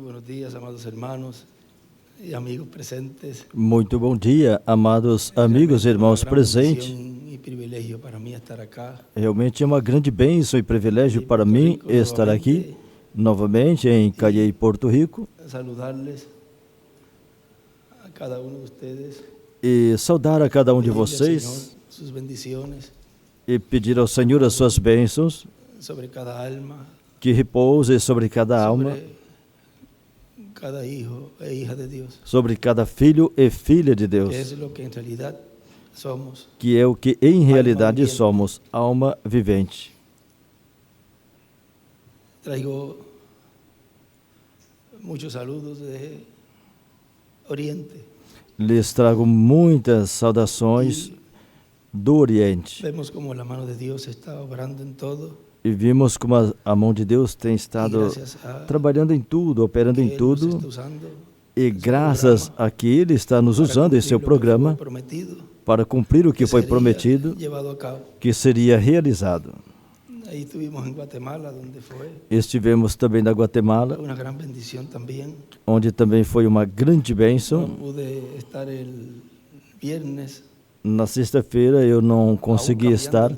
buenos días, amados hermanos e amigos presentes. Muito bom dia, amados amigos e irmãos presentes. E privilégio para mim estar aqui. Realmente é uma grande bênção e privilégio para mim estar aqui novamente em Cayey, Porto Rico. Saludarles a cada um de vocês. E saudar a cada um de vocês suas bendições, e pedir ao Senhor as suas bênçãos sobre cada alma, que repouse sobre cada alma, cada hijo e hija de Deus, sobre cada filho e filha de Deus, que é o que em realidade somos, alma vivente. Traigo muitos saludos de Oriente. Lhes trago muitas saudações do Oriente. Vemos como a mão de Deus está obrando em todo. E vimos como a mão de Deus tem estado trabalhando em tudo, operando em tudo. E graças a que Ele está nos usando em seu programa para cumprir o que foi prometido, que seria realizado. Estivemos também na Guatemala, onde também foi uma grande bênção. Na sexta-feira eu não consegui estar,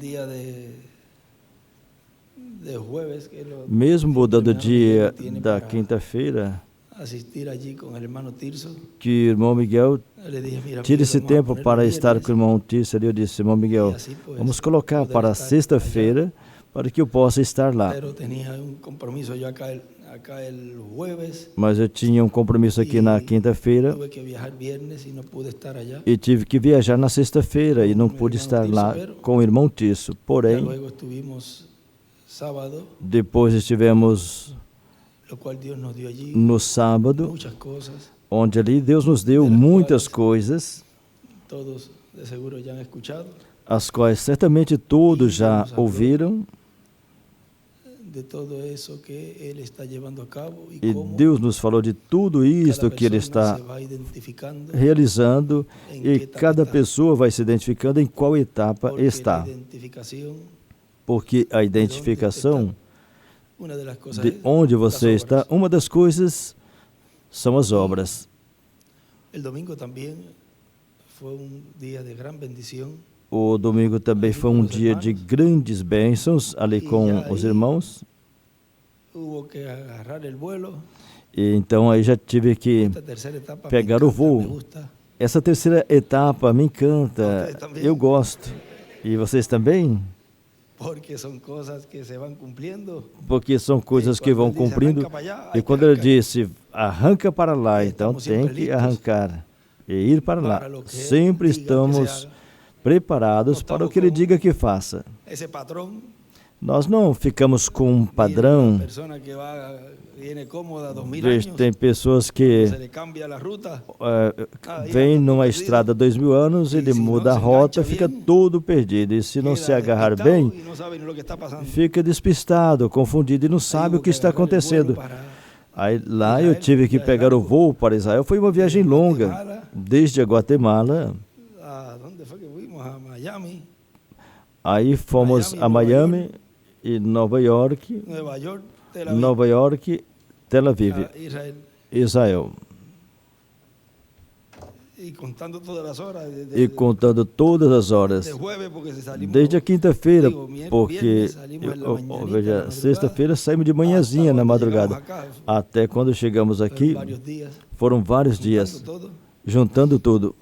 mesmo mudando o dia da quinta-feira, que o irmão Miguel tire esse tempo para estar com o irmão Tirso. Eu disse, irmão Miguel, vamos colocar para sexta-feira, para que eu possa estar lá. Mas eu tinha um compromisso aqui na quinta-feira e tive que viajar na sexta-feira e não pude estar lá com o irmão Tirso. Porém, depois estivemos no sábado, onde ali Deus nos deu muitas coisas, as quais certamente todos já ouviram. E Deus nos falou de tudo isto que Ele está realizando e cada pessoa vai se identificando em qual etapa está. Porque a identificação de onde você está, uma das coisas são as obras. O domingo também foi um dia de grandes bênçãos ali com os irmãos. E então aí já tive que pegar o voo. Essa terceira etapa me encanta, eu gosto. E vocês também? Porque são coisas que vão cumprindo. E quando ele disse, arranca para lá, então tem que arrancar e ir para lá. Sempre estamos preparados para o que Ele diga que faça. Nós não ficamos com um padrão. Tem pessoas que vêm numa estrada 2000 anos, ele muda a rota, fica todo perdido. E se não se agarrar bem, fica despistado, confundido e não sabe o que está acontecendo. Aí, lá eu tive que pegar o voo para Israel. Foi uma viagem longa, desde a Guatemala. Aí fomos a Miami e Nova York, Tel Aviv, Israel. E contando todas as horas, desde a quinta-feira, porque veja, sexta-feira saímos de manhãzinha na madrugada, até quando chegamos aqui, foram vários dias, juntando tudo.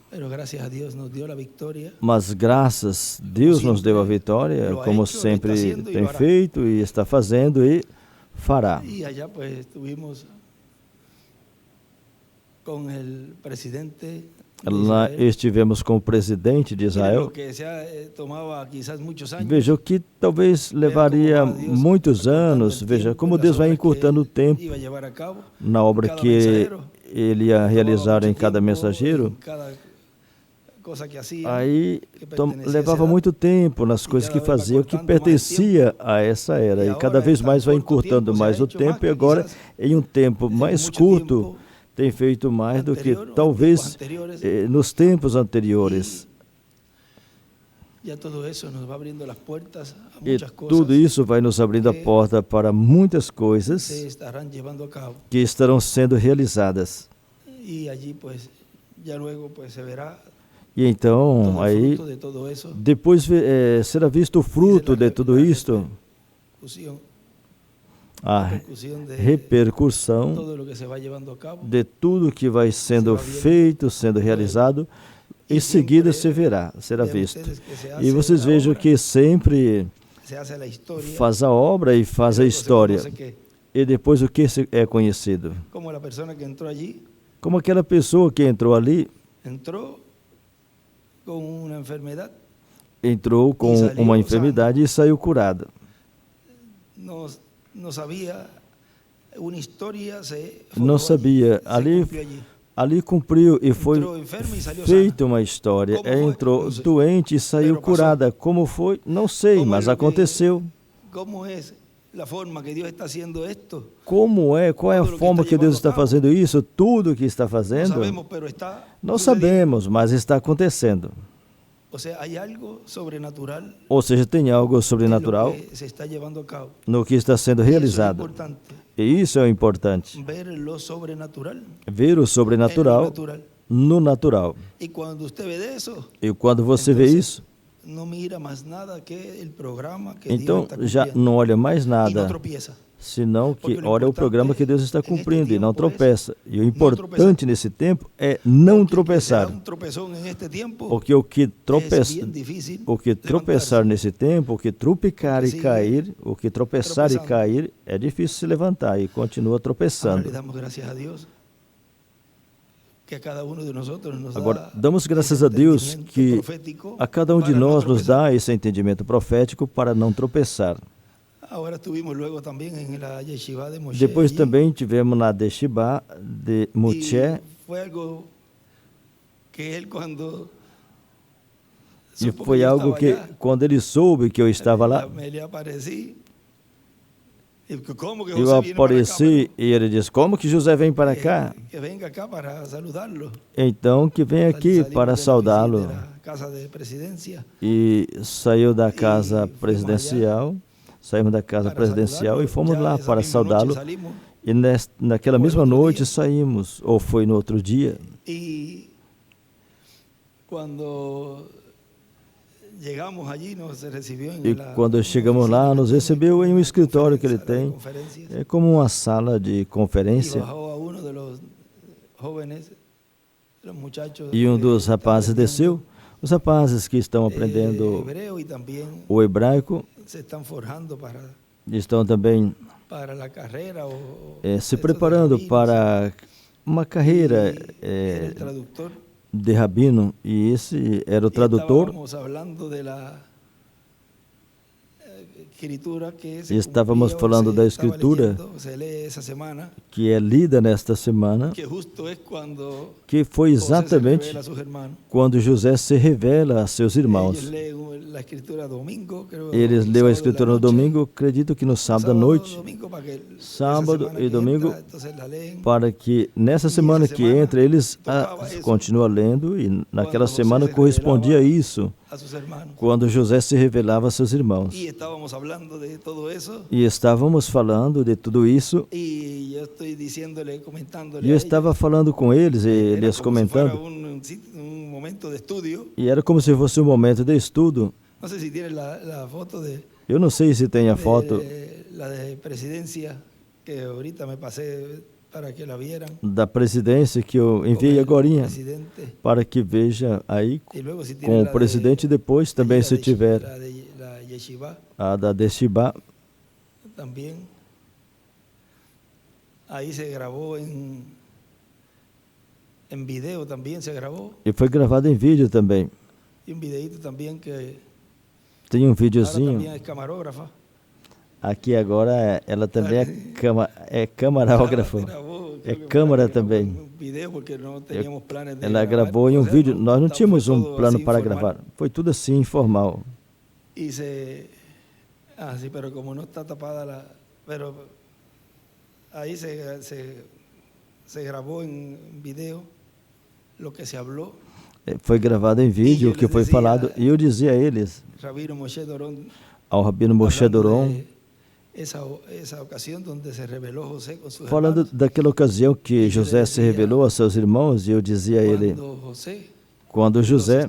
Mas graças a Deus nos deu a vitória, como sempre tem feito e está fazendo e fará. Lá estivemos com o presidente de Israel. Veja, o que talvez levaria muitos anos, veja como Deus vai encurtando o tempo na obra que Ele ia realizar em cada mensageiro. Aí levava muito tempo nas coisas que fazia, o que pertencia a essa era. E cada vez mais vai encurtando mais o tempo, e agora, em um tempo mais curto, tem feito mais do que talvez nos tempos anteriores. E tudo isso vai nos abrindo a porta para muitas coisas que estarão sendo realizadas. E então, aí, depois será visto o fruto de tudo isto, a repercussão de tudo que vai sendo feito, sendo realizado. Em seguida será visto. E vocês vejam que sempre faz a obra e faz a história. E depois o que é conhecido? Como aquela pessoa que entrou ali, entrou com uma enfermidade e saiu curada. Não sabia. Ali cumpriu e foi feita uma história. Ela entrou doente e saiu curada. Como foi? Não sei, mas aconteceu. Como é? Qual é a forma que Deus está fazendo isso? Tudo que está fazendo? Não sabemos, mas está acontecendo. Ou seja, tem algo sobrenatural no que está sendo realizado. E isso é importante. Ver o sobrenatural no natural. E quando você vê isso, então já não olha mais nada, senão que olha o programa que Deus está cumprindo e não tropeça. E o importante nesse tempo é não tropeçar. Porque o que tropeçar nesse tempo, o que tropicar e cair, o que tropeçar e cair, é difícil se levantar e continua tropeçando. Agora, damos graças a Deus que a cada um de nós nos dá esse entendimento profético para não tropeçar. Depois também tivemos na Yeshiva de Muché. E foi algo que, quando ele soube que eu estava lá, eu apareci e ele disse: como que José vem para cá? Então que vem aqui para saudá-lo. E saiu da casa presidencial. Saímos da casa presidencial e fomos lá para saudá-lo. E naquela mesma noite saímos, ou foi no outro dia. E quando chegamos lá, nos recebeu em um escritório que ele tem. É como uma sala de conferência. E um dos rapazes desceu. Os rapazes que estão aprendendo o hebraico estão também se preparando para uma carreira de rabino, e esse era o tradutor. E estávamos falando da escritura que é lida nesta semana, que foi exatamente quando José se revela a seus irmãos. Eles leram a escritura no domingo, acredito que no sábado à noite, sábado e domingo, para que nessa semana que entra eles continuam lendo, e naquela semana correspondia a isso, quando José se revelava a seus irmãos. E estávamos falando de tudo isso, e eu estava falando com eles, e eles comentando, e era como se fosse um momento de estudo. Eu não sei se tem a foto da presidência que eu enviei agorinha, para que veja aí com o presidente depois também, se tiver a da Yeshiva. Aí se gravou em vídeo também, se gravou. E foi gravado em vídeo também. E um videito também que tem um videozinho. É camarógrafa. Aqui agora ela também é camarógrafa. É câmara também. Ela gravou em um vídeo. Nós não tínhamos um plano para gravar. Foi tudo assim, informal. E se assim, pero como não está tapada pero aí se gravou em vídeo lo que se falou. Foi gravado em vídeo o que foi falado, e eu dizia a eles, ao Rabino Moshe Doron, falando daquela ocasião que José se revelou a seus irmãos, e eu dizia a ele, quando José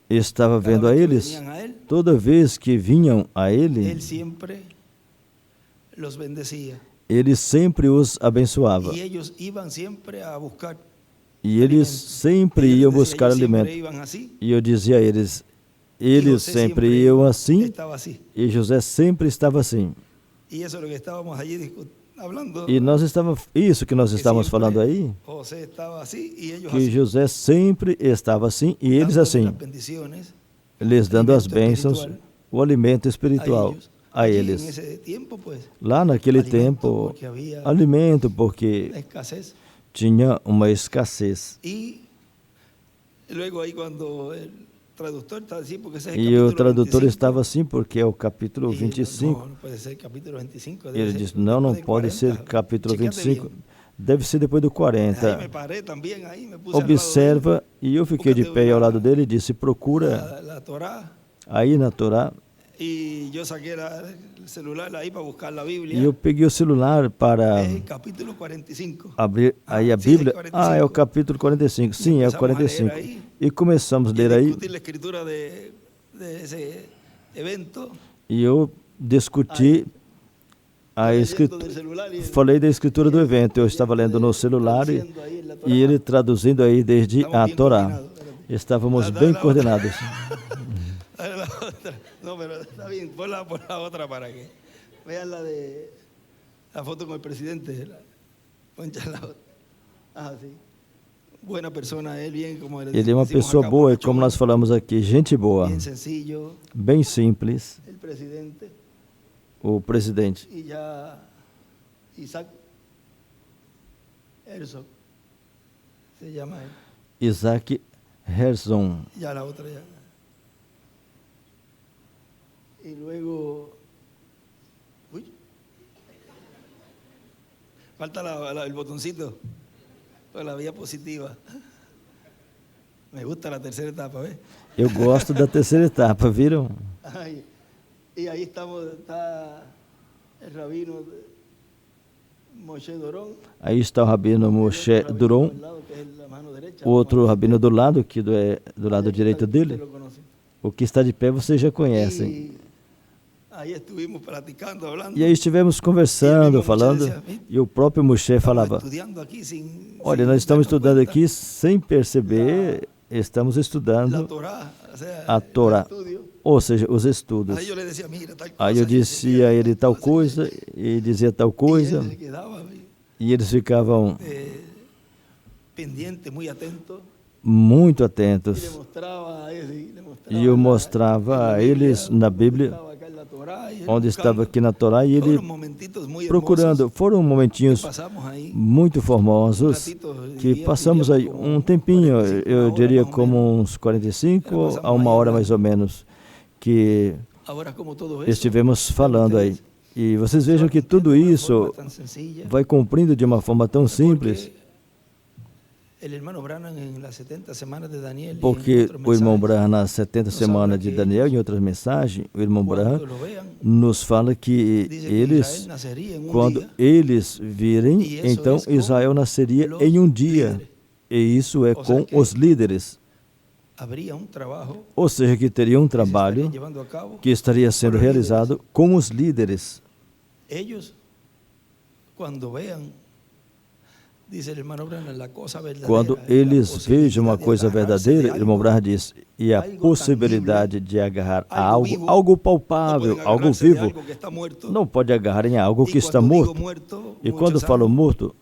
estava vendo a eles, toda vez que vinham a ele sempre os abençoava. E eles sempre iam buscar alimento. E eu dizia a eles sempre iam assim, e José sempre estava assim. E isso que nós estávamos falando aí, que José sempre estava assim, e eles assim, lhes dando as bênçãos, o alimento espiritual a eles. Lá naquele tempo, alimento, porque tinha uma escassez. E o tradutor estava assim, porque é o capítulo 25. Ele disse, não pode ser capítulo 25. Deve ser depois do 40. Observa, e eu fiquei de pé ao lado dele e disse, procura aí na Torá. E eu peguei o celular para abrir aí a Bíblia. É o capítulo 45. Sim, é o 45. E começamos a ler aí. E eu discuti a escritura. Falei da escritura do evento. Eu estava lendo no celular e ele traduzindo aí desde a Torá. Estávamos bem coordenados. No, pero está bien, pon la otra para que vean la foto con el presidente. Poncha la otra. Sí. Buena persona, bien como ele é uma pessoa boa, e como nós falamos aqui, gente boa. Bem sencillo. Bem simples. O presidente. E já Isaac Herzog. Se chama ele. Isaac Herzog. Já a outra já. Y luego, falta el botoncito para la diapositiva. Me gusta la tercera etapa, ¿ves? Eu gosto da terceira etapa, viram? E aí está el rabino Moshe Doron. Aí está o rabino Moshe Doron, o outro rabino do lado, que do lado direito dele. O que está de pé vocês já conhecem. E aí estivemos conversando, falando, e o próprio Moshe falava, olha, nós estamos estudando aqui sem perceber, estamos estudando a Torá, ou seja, os estudos. Aí eu dizia a ele tal coisa, e dizia tal coisa, e eles ficavam muito atentos. E eu mostrava a eles na Bíblia, onde estava aqui na Torá, e ele procurando. Foram momentinhos muito formosos, que passamos aí um tempinho, eu diria como uns 45 a uma hora mais ou menos, que estivemos falando aí. E vocês vejam que tudo isso vai cumprindo de uma forma tão simples, porque o irmão Branham, nas 70 semanas de Daniel, em outras mensagens, o irmão Branham nos fala que eles, quando eles virem, então Israel nasceria em um dia, e isso é com os líderes. Ou seja, que teria um trabalho que estaria sendo realizado com os líderes. Quando eles vejam uma coisa verdadeira, irmão Branham diz, e a possibilidade de agarrar a algo palpável, algo vivo, não pode agarrar em algo que está morto. E quando falo morto,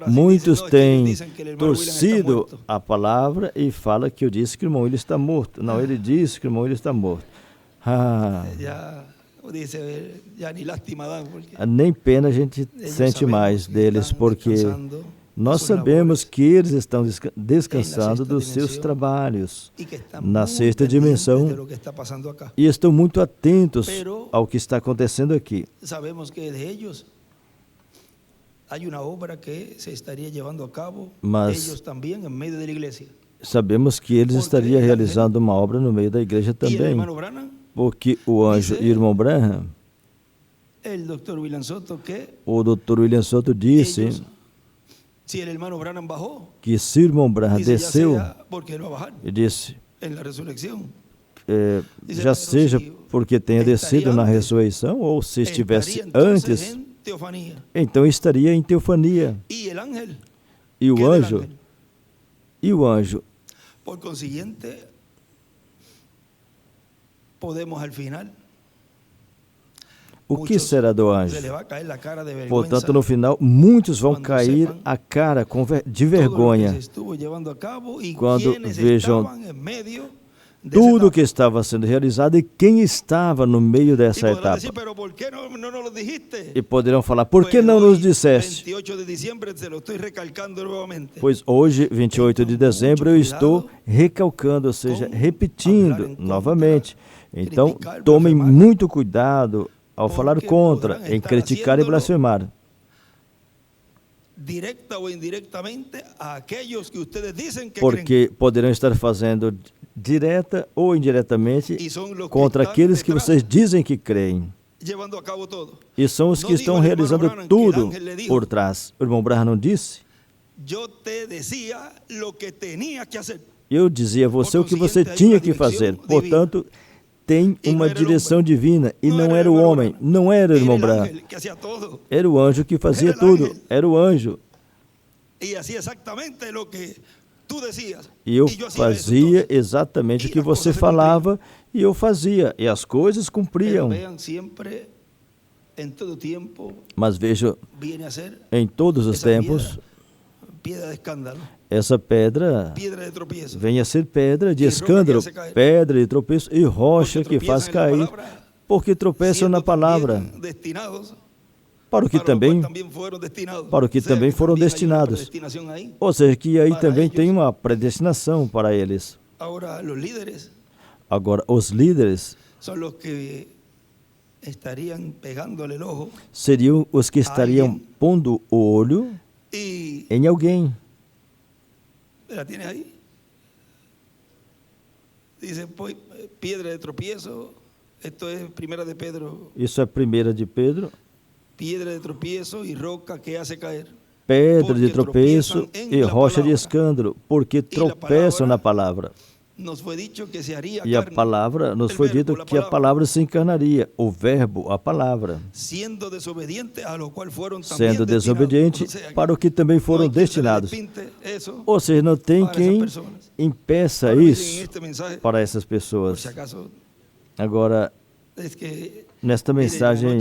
muitos têm torcido a palavra e falam que eu disse que o irmão ele está morto. Não, ele disse que o irmão ele está morto. Nem pena a gente sente mais deles, porque nós sabemos que eles estão descansando dos seus trabalhos na sexta dimensão e estão muito atentos ao que está acontecendo aqui. Mas sabemos que eles estariam realizando uma obra no meio da igreja também, porque o anjo e o irmão Branham, o Dr. William Soto disse que se o irmão Branham desceu, e disse, já seja porque tenha descido na ressurreição, ou se estivesse antes, então estaria em teofania. E o anjo, por consiguiente, podemos al final. O que será do anjo? Portanto, no final, muitos vão cair a cara de vergonha quando vejam tudo o que estava sendo realizado e quem estava no meio dessa etapa. E poderão falar, por que não nos disseste? Pois hoje, 28 de dezembro, eu estou recalcando, ou seja, repetindo novamente. Então, tomem muito cuidado ao falar contra, em criticar e blasfemar. Porque poderão estar fazendo direta ou indiretamente contra aqueles que vocês dizem que creem. E são os que estão realizando tudo por trás. O irmão Branham não disse? Eu dizia a você o que você tinha que fazer. Portanto, tem uma direção divina, e não era o homem, não era o irmão Branham. Era o anjo que fazia tudo, era o anjo. E eu fazia exatamente o que você falava, e eu fazia, e as coisas cumpriam. Mas vejo, em todos os tempos, essa pedra vem a ser pedra de escândalo, pedra de tropeço e rocha que faz cair, porque tropeçam na palavra, para o que também foram destinados. Ou seja, que aí também tem uma predestinação para eles. Agora, os líderes seriam os que estariam pondo o olho em alguém. ¿La tienes ahí? Dice, piedra de tropiezo. Esto es Primera de Pedro. Isso é Primeira de Pedro. Piedra de tropiezo y roca que hace caer. Pedra de tropeço e rocha de escândalo, porque tropeçam na palavra. E a palavra, nos foi dito que a palavra se encarnaria, o verbo, a palavra, sendo desobediente para o que também foram destinados. Ou seja, não tem quem impeça isso para essas pessoas. Agora, nesta mensagem,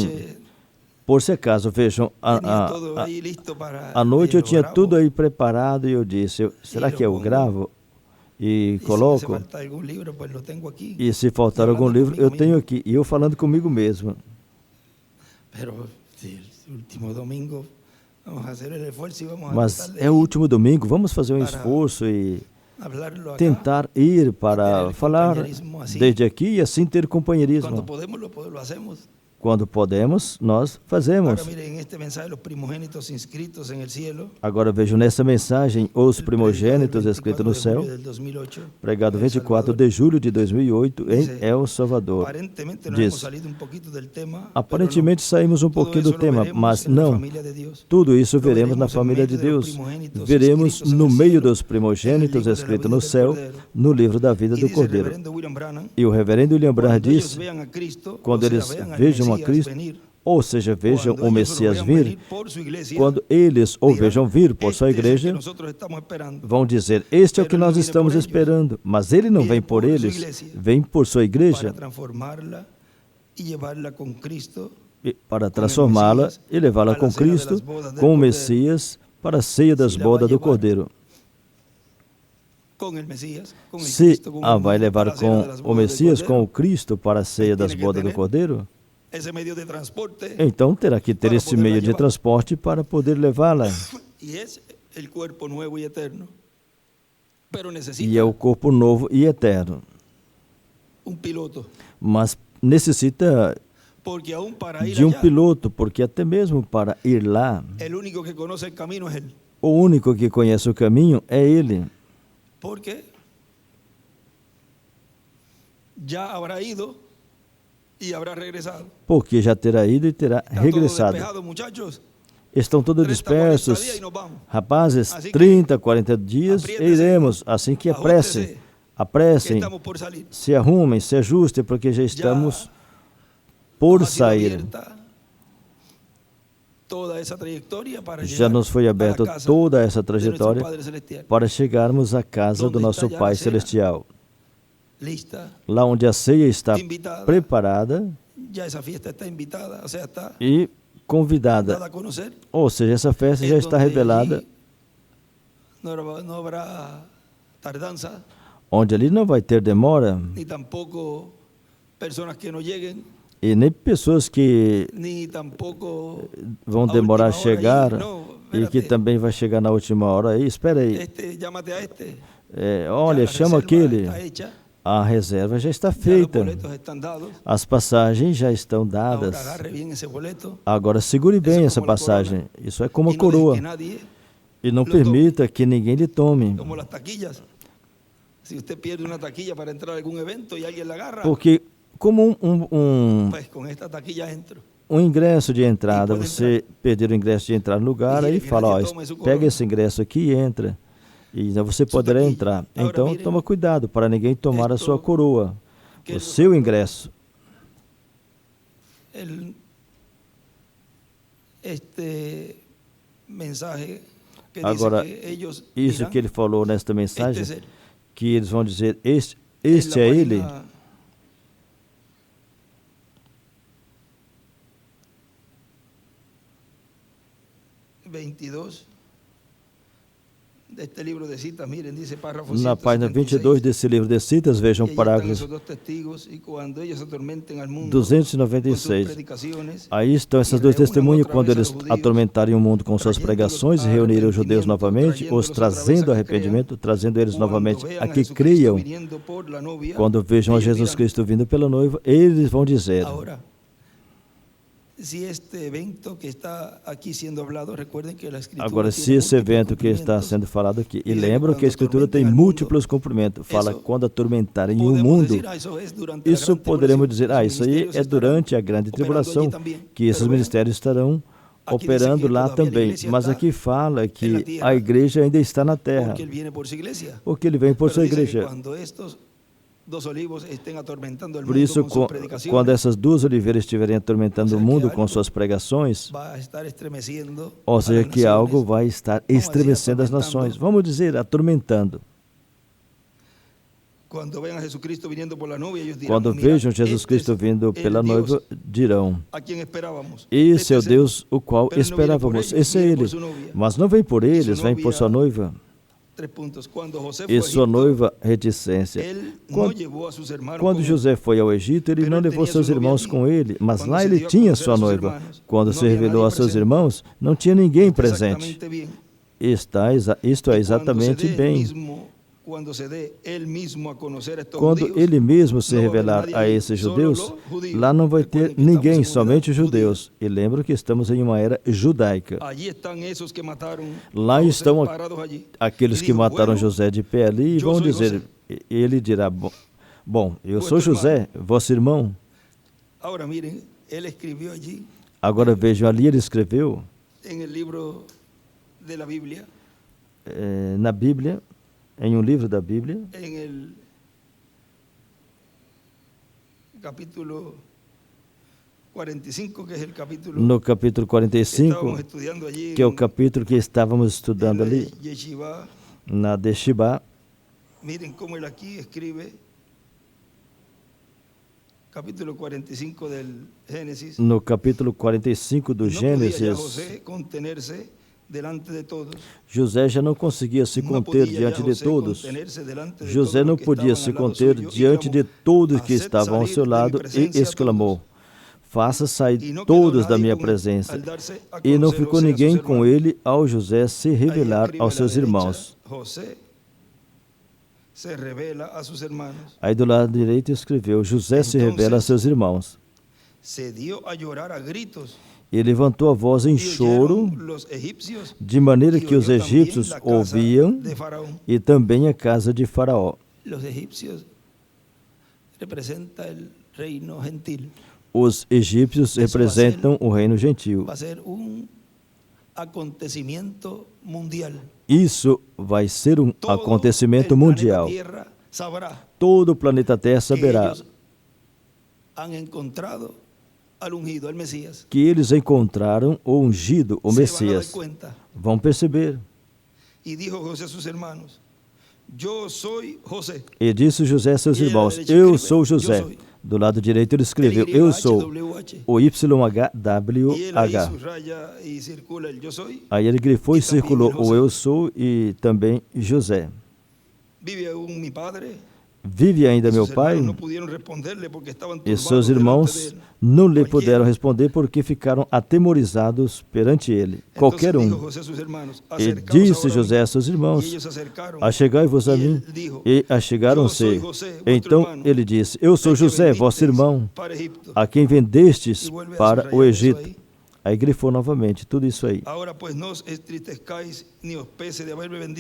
por se acaso, vejam, à noite eu tinha tudo aí preparado e eu disse, será que eu gravo? E coloco, e se faltar algum livro, eu tenho aqui, e eu falando comigo mesmo. Mas é o último domingo, vamos fazer um esforço e tentar ir para falar desde aqui e assim ter companheirismo. Quando podemos, nós fazemos. Agora vejo nessa mensagem os primogênitos escritos no céu, pregado 24 de julho de 2008 em El Salvador. Diz, aparentemente saímos um pouquinho do tema, mas não. Tudo isso veremos na família de Deus. Veremos no meio dos primogênitos escritos no céu, no livro da vida do Cordeiro. E o reverendo William Branham diz, quando eles vejam a Cristo, ou seja, vejam o Messias vir, quando eles o vejam vir por sua igreja, vão dizer, este é o que nós estamos esperando, mas ele não vem por eles, vem por sua igreja para transformá-la e levá-la com Cristo, com o Messias, para a ceia das bodas do Cordeiro. Se vai levar com o Messias, com o Cristo, para a ceia das bodas do Cordeiro, então terá que ter esse meio de transporte para poder levá-la. E é o corpo novo e eterno. Mas necessita de um piloto, porque até mesmo para ir lá, o único que conhece o caminho é ele. porque já terá ido e terá regressado. Estão todos dispersos. Rapazes, 30, 40 dias e iremos, assim que apressem, se arrumem, se ajustem, porque já estamos por sair. Já nos foi aberta toda essa trajetória para chegarmos à casa do nosso Pai Celestial. Lá onde a ceia está preparada e convidada. Ou seja, essa festa já está revelada. Onde ali não vai ter demora. E nem pessoas que vão demorar a chegar e que também vai chegar na última hora. Aí, espera aí. Olha, chama aquele. A reserva já está feita. As passagens já estão dadas. Agora segure bem essa passagem. Isso é como a coroa. E não permita que ninguém lhe tome. Porque como um ingresso de entrada, você perder o ingresso de entrar no lugar, aí fala, pega esse ingresso aqui e entra. E você poderá entrar. Então, toma cuidado para ninguém tomar a sua coroa, o seu ingresso. Agora, isso que ele falou nesta mensagem, que eles vão dizer, este é ele. Na página 22 desse livro de citas, vejam o parágrafo 296. Aí estão essas duas testemunhas quando eles atormentarem o mundo com suas pregações e reunirem os judeus novamente, os trazendo arrependimento, trazendo eles novamente a que creiam. Quando vejam a Jesus Cristo vindo pela noiva, eles vão dizer... Agora, se esse evento que está sendo falado aqui, e lembram que a Escritura tem múltiplos cumprimentos, fala quando atormentarem o mundo, isso poderemos dizer, isso aí é durante a grande tribulação, que esses ministérios estarão operando lá também, mas aqui fala que a igreja ainda está na terra, porque ele vem por sua igreja. Por isso, quando essas duas oliveiras estiverem atormentando o mundo com suas pregações, ou seja, que algo vai estar estremecendo as nações, vamos dizer, atormentando. Quando vejam Jesus Cristo vindo pela noiva, dirão, esse é o Deus o qual esperávamos, esse é ele, mas não vem por eles, vem por sua noiva. E sua noiva, reticência. Quando José foi ao Egito, ele não levou seus irmãos com ele, mas lá ele tinha sua noiva. Quando se revelou a seus irmãos, não tinha ninguém presente. Isto é exatamente bem. Quando ele mesmo se revelar a esses judeus, lá não vai ter ninguém, somente os judeus. E lembro que estamos em uma era judaica. Lá estão aqueles que mataram José de pé ali e vão dizer, ele dirá, bom, eu sou José, vosso irmão. Agora vejam, ali ele escreveu na Bíblia, em um livro da Bíblia, no capítulo 45, que é o capítulo que estávamos estudando ali, na Yeshiva. No capítulo 45 do Gênesis, José já não conseguia se conter diante de todos. José não podia se conter diante de todos que estavam ao seu lado e exclamou, faça sair todos da minha presença. E não ficou ninguém com ele ao José se revelar aos seus irmãos. Aí do lado direito escreveu, José se revela a seus irmãos. E levantou a voz em choro, de maneira que os egípcios ouviam, e também a casa de Faraó. representa el reino gentil. Os egípcios representam o reino gentil. Va a ser acontecimiento mundial. Isso vai ser acontecimento mundial. Todo o planeta Terra saberá que eles encontraram o ungido, o Messias. Vão perceber. E disse José a seus irmãos, eu sou José. Do lado direito ele escreveu, eu sou o YHWH. Aí ele grifou e circulou o eu sou e também José. Vive ainda meu pai? E seus irmãos não lhe puderam responder porque ficaram atemorizados perante ele, qualquer um. E disse José a seus irmãos, achegai-vos a mim. E achegaram-se. Então ele disse, eu sou José, vosso irmão, a quem vendestes para o Egito. Aí grifou novamente tudo isso aí.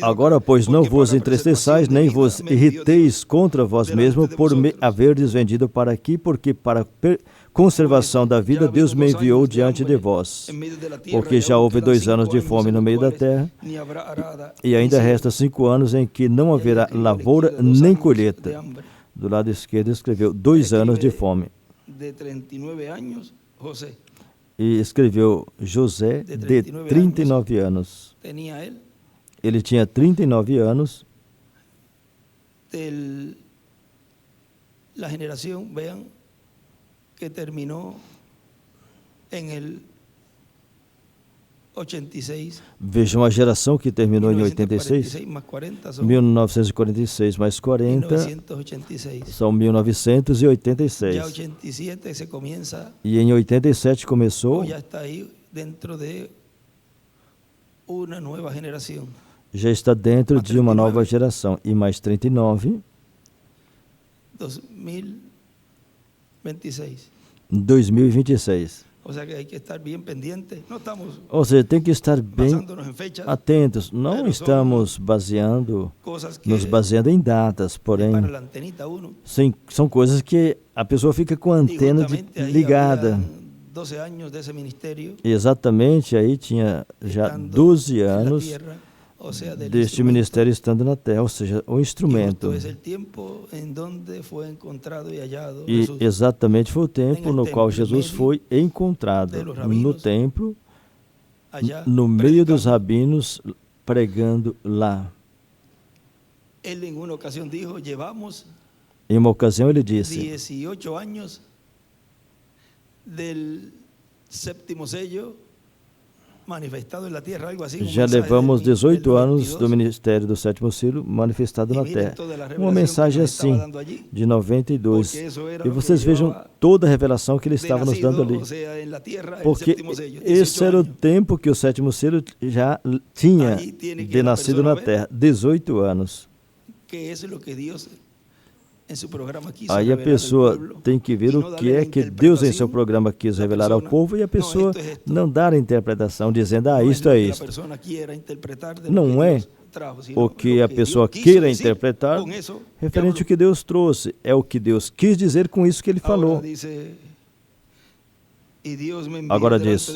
Agora, pois, não vos entristeçais, nem vos irriteis contra vós mesmos por me haverdes vendido para aqui, porque para conservação da vida Deus me enviou diante de vós. Porque já houve 2 anos de fome no meio da terra, e ainda resta 5 anos em que não haverá lavoura nem colheita. Do lado esquerdo escreveu 2 anos de fome. E escreveu José, de 39 anos. Ele tinha 39 anos. A geração, vejam, que terminou em 86. Vejam a geração que terminou em 86. 1946 mais 40 são 1986. E em 87 começou. Já está dentro de uma nova geração. E mais 39. 2026. Ou seja, tem que estar bem atentos. Não estamos nos baseando em datas, porém, são coisas que a pessoa fica com a antena ligada. Exatamente, aí tinha já 12 anos deste ministério estando na terra, ou seja, o instrumento. E exatamente foi o tempo no qual Jesus foi encontrado no templo, no meio dos rabinos, pregando lá. Em uma ocasião ele disse, 18 anos do sétimo sello manifestado na terra, algo assim. Já levamos 18 anos do ministério do sétimo selo manifestado na terra. Uma mensagem assim, de 92. E vocês vejam toda a revelação que ele estava nos dando ali. Porque esse era o tempo que o sétimo selo já tinha de nascido na terra. 18 anos. Aí a pessoa tem que ver o que é que Deus em seu programa quis revelar ao povo e a pessoa não dar a interpretação dizendo, isto é isto. Não é o que a pessoa queira interpretar referente ao que Deus trouxe. É o que Deus quis dizer com isso que ele falou. Agora diz,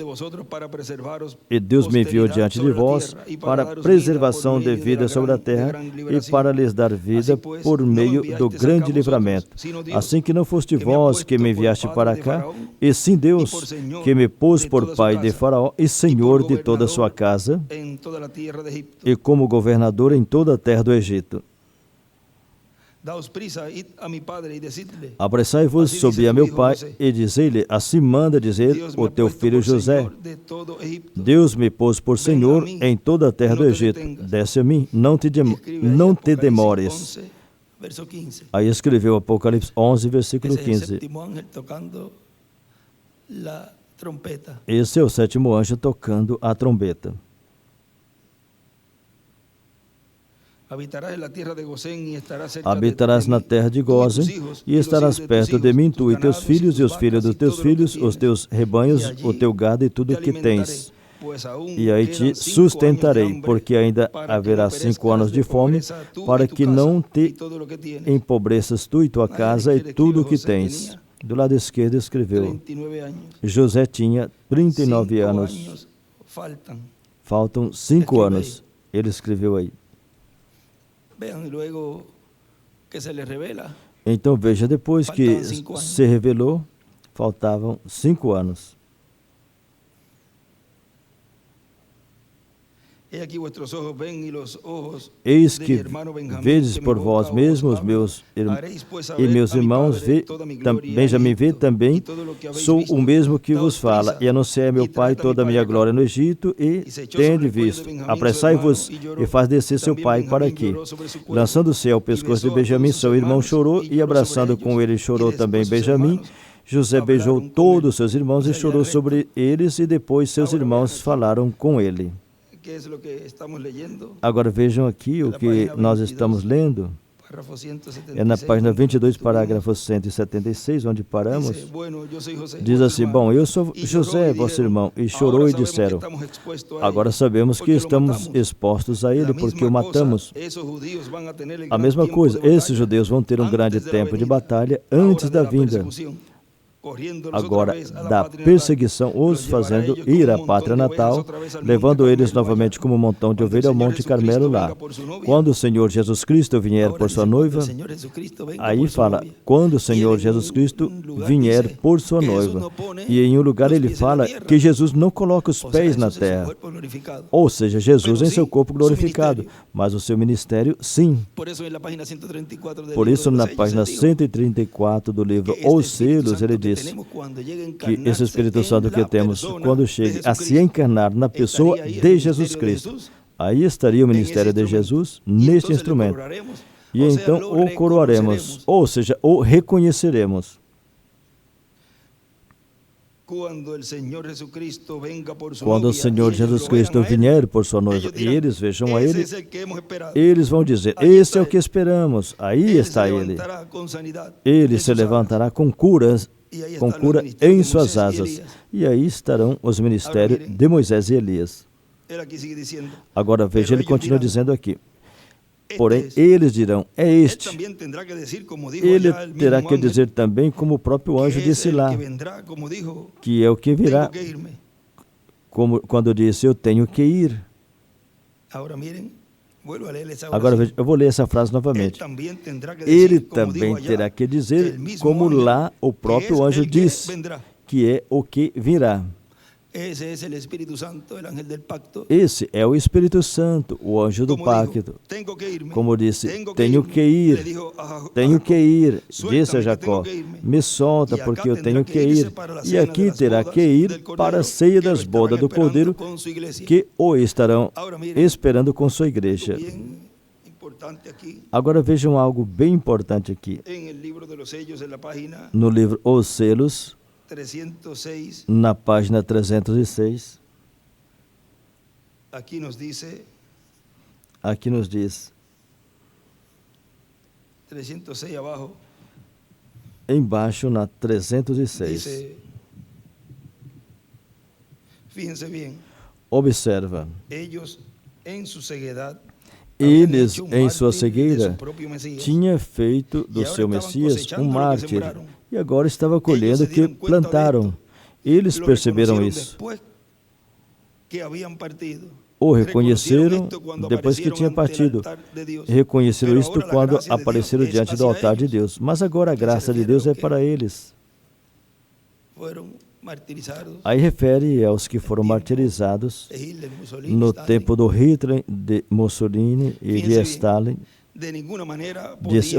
e Deus me enviou diante de vós para preservação de vida sobre a terra e para lhes dar vida por meio do grande livramento. Assim que não foste vós que me enviaste para cá, e sim Deus que me pôs por pai de Faraó e senhor de toda a sua casa e como governador em toda a terra do Egito. Apressai-vos, subi a meu pai, e dizei-lhe, assim manda dizer o teu filho José, Deus me pôs por senhor em toda a terra do Egito, desce a mim, não te demores. Aí escreveu Apocalipse 11, versículo 15. Esse é o sétimo anjo tocando a trombeta. Habitarás na terra de Gósen e estarás perto de mim, tu e teus filhos, e os filhos dos teus filhos, os teus rebanhos, o teu gado e tudo o que tens. e aí te sustentarei, porque ainda haverá 5 anos de fome, para que não te empobreças tu e tua casa e tudo o que tens. Do lado esquerdo escreveu, José tinha 39 anos. Faltam 5 anos. Ele escreveu aí. Então veja, depois que se revelou, faltavam 5 anos. Eis que vedes por vós mesmos, meus irmãos, Benjamim vê também, sou o mesmo que vos fala, e anunciei a meu pai toda a minha glória no Egito, e tende visto, apressai-vos e faz descer seu pai para aqui. Lançando-se ao pescoço de Benjamim, seu irmão chorou, e abraçando com ele chorou também Benjamim. José beijou todos os seus irmãos e chorou sobre eles, e depois seus irmãos falaram com ele. Agora vejam aqui o que nós estamos lendo. É na página 22, parágrafo 176, onde paramos. Diz assim, bom, eu sou José, vosso irmão, e chorou e disseram, agora sabemos que estamos expostos a ele porque o matamos. A mesma coisa, esses judeus vão ter um grande tempo de batalha antes da vinda. Agora, da perseguição, os fazendo ir à pátria natal, levando eles novamente como um montão de ovelha ao Monte Carmelo lá. Quando o Senhor Jesus Cristo vier por sua noiva, aí fala, quando o Senhor Jesus Cristo vier por sua noiva. E em um lugar ele fala que Jesus não coloca os pés na terra. Ou seja, Jesus em seu corpo glorificado, mas o seu ministério, sim. Por isso, na página 134 do livro Os Selos, ele diz que esse Espírito Santo que temos, quando chegue a se encarnar na pessoa de Jesus Cristo, aí estaria o ministério de Jesus neste instrumento. E então o coroaremos, ou seja, o reconheceremos. Quando o Senhor Jesus Cristo vier por sua noiva e eles vejam a Ele, eles vão dizer, esse é o que esperamos, aí está Ele. Ele se levantará com cura em suas asas. E aí estarão os ministérios de Moisés e Elias. Agora veja, ele continua dizendo aqui. Porém, eles dirão, é este. Ele terá que dizer também, como o próprio anjo disse lá, que é o que virá, como quando disse, eu tenho que ir. Agora, veja, eu vou ler essa frase novamente. Ele também terá que dizer, como lá o próprio anjo disse, que é o que virá. Esse é o Espírito Santo, o anjo do pacto. Como disse, tenho que ir, disse a Jacó, me solta porque eu tenho que ir. E aqui terá que ir para a ceia das bodas do Cordeiro, que o estarão esperando com sua igreja. Agora vejam algo bem importante aqui. No livro Os Selos, na página 306, aqui nos diz 306 abaixo, embaixo na 306. Observa. Eles, em sua cegueira, tinham feito do seu Messias um mártir, e agora estava colhendo o que plantaram. Eles perceberam isso. O reconheceram depois que tinha partido. Reconheceram isto quando apareceram diante do altar de Deus. Mas agora a graça de Deus é para eles. Aí refere aos que foram martirizados no tempo do Hitler, de Mussolini e de Stalin.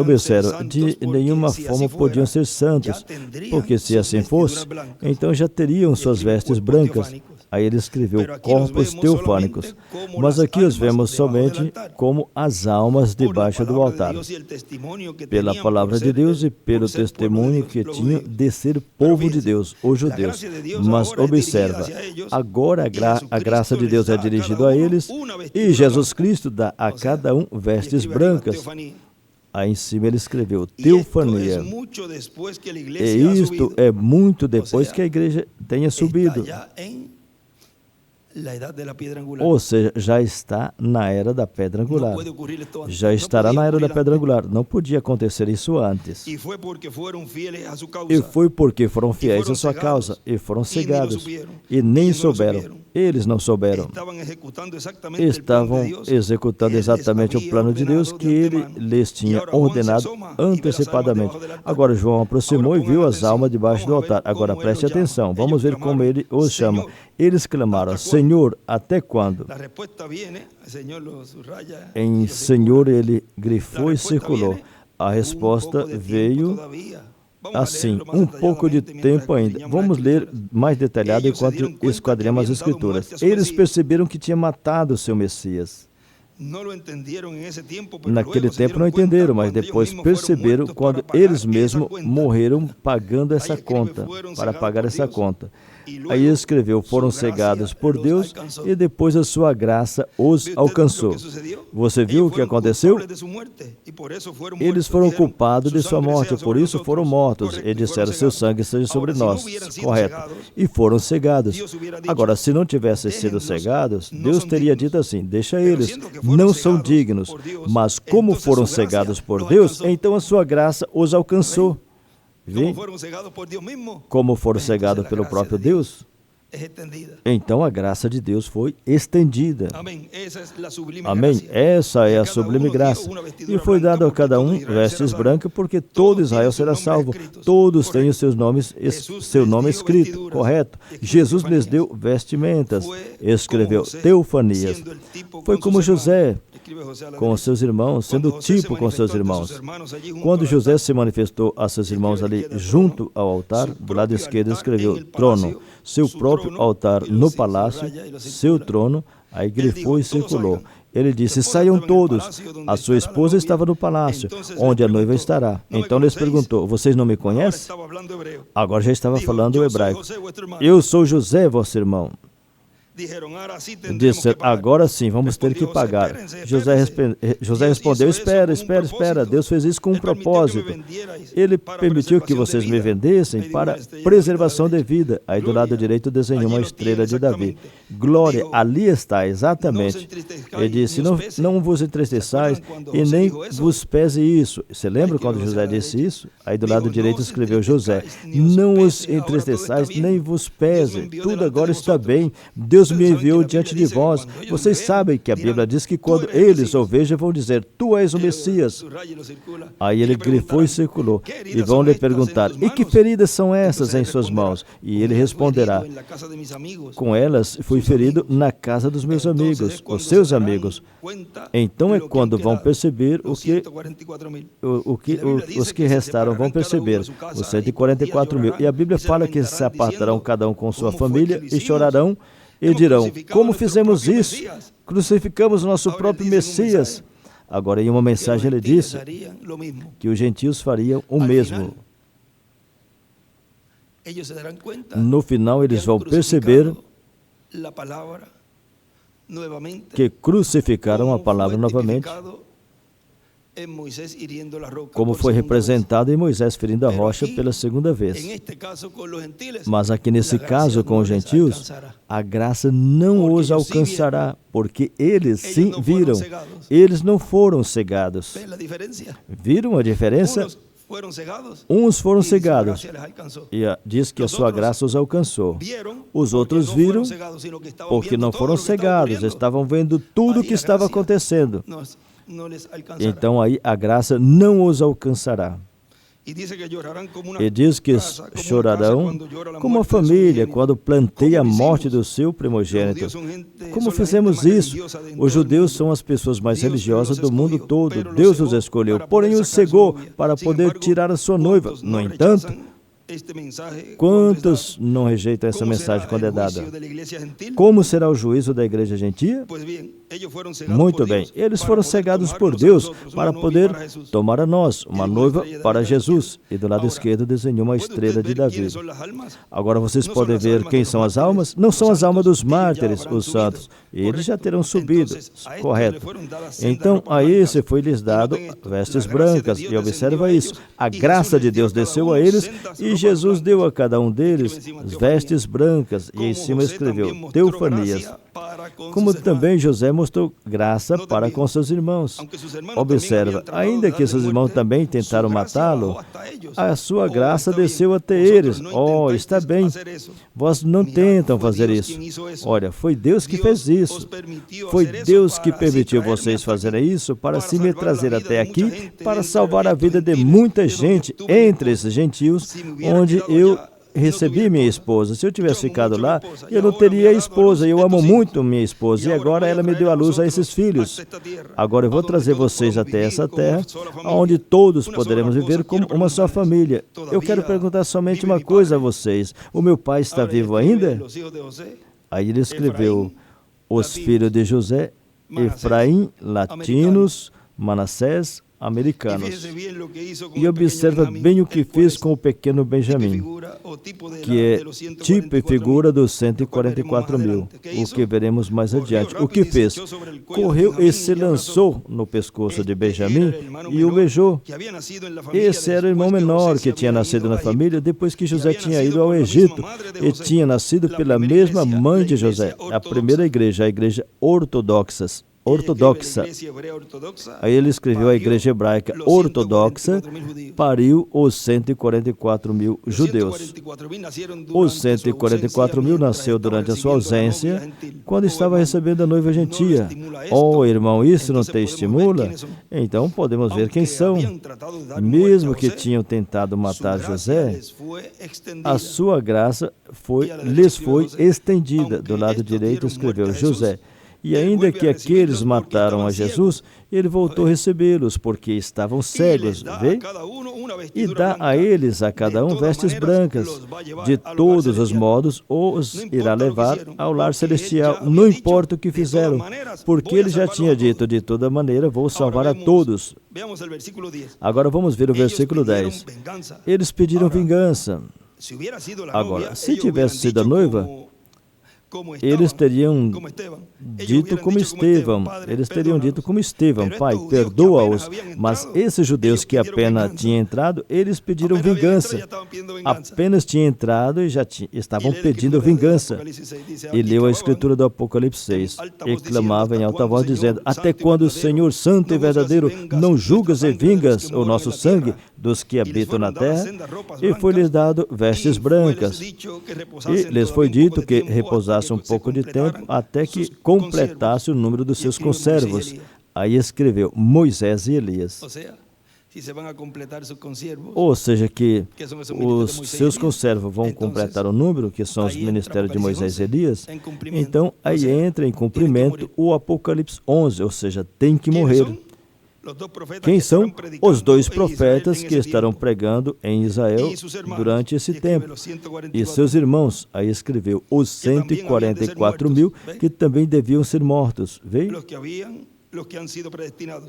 Observa, de nenhuma forma podiam ser santos, porque se assim fosse, então já teriam suas vestes brancas. Aí ele escreveu corpos teofânicos, mas aqui os vemos somente como as almas debaixo do altar, pela palavra de Deus e pelo testemunho que tinham de ser povo de Deus, os judeus. Mas observa, agora a graça de Deus é dirigida a eles e Jesus Cristo dá a cada um vestes brancas. Aí em cima ele escreveu teofania. E isto é muito depois que a igreja tenha subido. Ou seja, já está na era da pedra angular. Já estará na era da pedra angular. Não podia acontecer isso antes. E foi porque foram fiéis à sua causa e foram cegados. E nem souberam. Eles não souberam. Estavam executando exatamente o plano de Deus que ele lhes tinha ordenado antecipadamente. Agora João aproximou e viu as almas debaixo do altar. Agora preste atenção, vamos ver como ele os chama. Eles clamaram: Senhor, até quando? Em Senhor ele grifou e circulou. A resposta veio assim, um pouco de tempo ainda. Vamos ler mais detalhado enquanto esquadramos as Escrituras. Eles perceberam que tinha matado o seu Messias. Naquele tempo não entenderam, mas depois perceberam quando eles mesmos morreram pagando essa conta, para pagar essa conta. Aí escreveu: foram cegados por Deus e depois a sua graça os alcançou. Você viu o que aconteceu? Eles foram culpados de sua morte, por isso foram mortos. E disseram: seu sangue seja sobre nós. Correto. E foram cegados. Agora, se não tivessem sido cegados, Deus teria dito assim: deixa eles, não são dignos. Mas como foram cegados por Deus, então a sua graça os alcançou. Como foram cegados pelo próprio Deus, então a graça de Deus foi estendida. Amém. Essa é a sublime graça. E foi dado a cada um vestes brancas, porque todo Israel será salvo. Todos têm os seus nomes, seu nome escrito, correto? Jesus lhes deu vestimentas, escreveu teofanias. Foi como José com seus irmãos, sendo tipo com seus irmãos. Quando José se manifestou a seus irmãos ali junto ao altar, do lado esquerdo escreveu trono, seu próprio altar no palácio, seu trono, aí grifou e circulou. Ele disse: saiam todos. A sua esposa estava no palácio, onde a noiva estará. Então lhes perguntou: vocês não me conhecem? Agora já estava falando o hebraico. Eu sou José, vosso irmão. Disse: agora sim, vamos ter que pagar. José respondeu: espera, Deus fez isso com um propósito. Ele permitiu que vocês me vendessem para preservação de vida. Aí do lado direito desenhou uma estrela de Davi. Glória, ali está, exatamente. Ele disse: não vos entristeçais e nem vos pese isso. Você lembra quando José disse isso? Aí do lado direito escreveu José: não os entristeçais nem vos pese. Tudo agora está bem. Deus me enviou diante de vós. Vocês sabem que a Bíblia diz que quando eles o vejam, vão dizer: tu és o Messias. Aí ele grifou e circulou. E vão lhe perguntar: e que feridas são essas em suas mãos? E ele responderá: com elas fui ferido na casa dos meus amigos, os seus amigos. Então é quando vão perceber os que restaram vão perceber, os 144 mil. E a Bíblia fala que se apartarão cada um com sua família e chorarão e dirão: como fizemos isso? Crucificamos nosso próprio Messias. Agora, em uma mensagem, ele disse que os gentios fariam o mesmo. No final, eles vão perceber que crucificaram a palavra novamente, como foi representado em Moisés ferindo a rocha pela segunda vez. Mas aqui nesse caso com os gentios, a graça não os alcançará, porque eles sim viram. Eles não foram cegados. Viram a diferença? Uns foram cegados e diz que a sua graça os alcançou. Os outros viram porque não foram cegados, estavam vendo tudo o que estava acontecendo. Então aí a graça não os alcançará. E diz que chorarão como a família quando planteia a morte do seu primogênito. Como fizemos isso? Os judeus são as pessoas mais religiosas do mundo todo. Deus os escolheu, porém os cegou para poder tirar a sua noiva. No entanto, quantos não rejeitam essa mensagem quando é dada? Como será o juízo da igreja gentia? Muito bem, eles foram cegados por Deus para poder tomar a nós, uma noiva para Jesus. E do lado esquerdo desenhou uma estrela de Davi. Agora vocês podem ver quem são as almas? Não são as almas dos mártires, os santos. Eles já terão subido, correto. Então a esse foi-lhes dado vestes brancas. E observa isso, a graça de Deus desceu a eles e Jesus deu a cada um deles as vestes brancas e em cima escreveu Teofanias. Como também José mostrou graça para com seus irmãos. Observa, ainda que seus irmãos também tentaram matá-lo, a sua graça desceu até eles. Oh, está bem, vós não tentam fazer isso. Olha, foi Deus que fez isso. Foi Deus que permitiu vocês fazerem isso para se me trazer até aqui, para salvar a vida de muita gente entre esses gentios, onde eu recebi minha esposa. Se eu tivesse ficado lá, eu não teria esposa. Eu amo muito minha esposa e agora ela me deu à luz a esses filhos. Agora eu vou trazer vocês até essa terra, onde todos poderemos viver como uma só família. Eu quero perguntar somente uma coisa a vocês. O meu pai está vivo ainda? Aí ele escreveu os filhos de José, Efraim, latinos, Manassés, americanos. E observa bem o que fez com o pequeno Benjamim, que é tipo e figura dos 144 mil, o que veremos mais adiante. O que fez? Correu e se lançou no pescoço de Benjamim e o beijou. Esse era o irmão menor que tinha nascido na família depois que José tinha ido ao Egito e tinha nascido pela mesma mãe de José, a primeira igreja, a igreja ortodoxa. Aí ele escreveu a igreja hebraica ortodoxa, pariu os 144 mil judeus. Os 144 mil nasceu durante a sua ausência, quando estava recebendo a noiva gentia. Oh, irmão, isso não te estimula? Então podemos ver quem são. Mesmo que tinham tentado matar José, a sua graça lhes foi estendida. Do lado direito escreveu José. E ainda que aqueles mataram a Jesus, ele voltou a recebê-los, porque estavam cegos, vê? E dá a eles, a cada um, vestes brancas. De todos os modos, os irá levar ao lar celestial, não importa o que fizeram, porque ele já tinha dito, de toda maneira, vou salvar a todos. Agora vamos ver o versículo 10. Eles pediram vingança. Agora, se tivesse sido a noiva, eles teriam dito como Estevão, Pai, perdoa-os. Mas esses judeus que apenas tinham entrado, eles pediram vingança. Apenas tinham entrado e já estavam pedindo vingança. E leu a escritura do Apocalipse 6 e clamava em alta voz, dizendo, até quando, Senhor Santo e verdadeiro, não julgas e vingas o nosso sangue dos que habitam na terra? E foi-lhes dado vestes brancas. E lhes foi dito que repousassem um pouco de tempo até que completasse o número dos seus conservos. Aí escreveu Moisés e Elias. Ou seja, que os seus conservos vão completar o número, que são os ministérios de Moisés e Elias. Então, aí entra em cumprimento o Apocalipse 11, ou seja, tem que morrer. Quem são? Os dois profetas que estarão pregando em Israel durante esse tempo. E seus irmãos, aí escreveu, os 144 mil que também deviam ser mortos. Veio?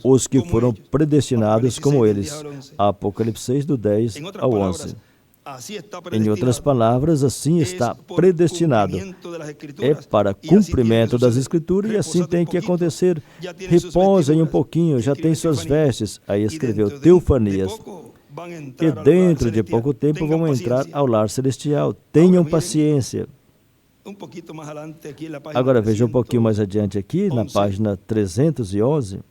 Os que foram predestinados como eles. Apocalipse 6, do 10 ao 11. Em outras palavras, assim está predestinado. É para cumprimento das Escrituras e assim tem que acontecer. Reposem um pouquinho, já tem suas vestes. Aí escreveu Teofanias. E dentro de pouco tempo vão entrar ao lar celestial. Tenham paciência. Agora veja um pouquinho mais adiante aqui, na página 311.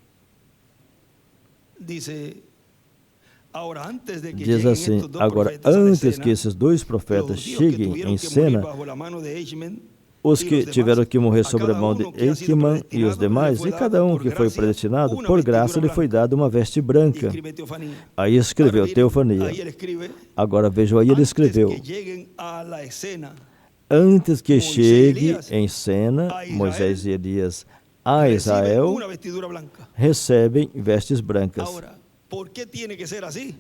Diz assim, agora, antes que esses dois profetas cheguem em cena, os que tiveram que morrer sobre a mão de Eichmann e os demais, e cada um que foi predestinado, por graça lhe foi dada uma veste branca. Aí escreveu Teofania. Agora vejam, aí ele escreveu, antes que chegue em cena, Moisés e Elias a Israel, recebem vestes brancas.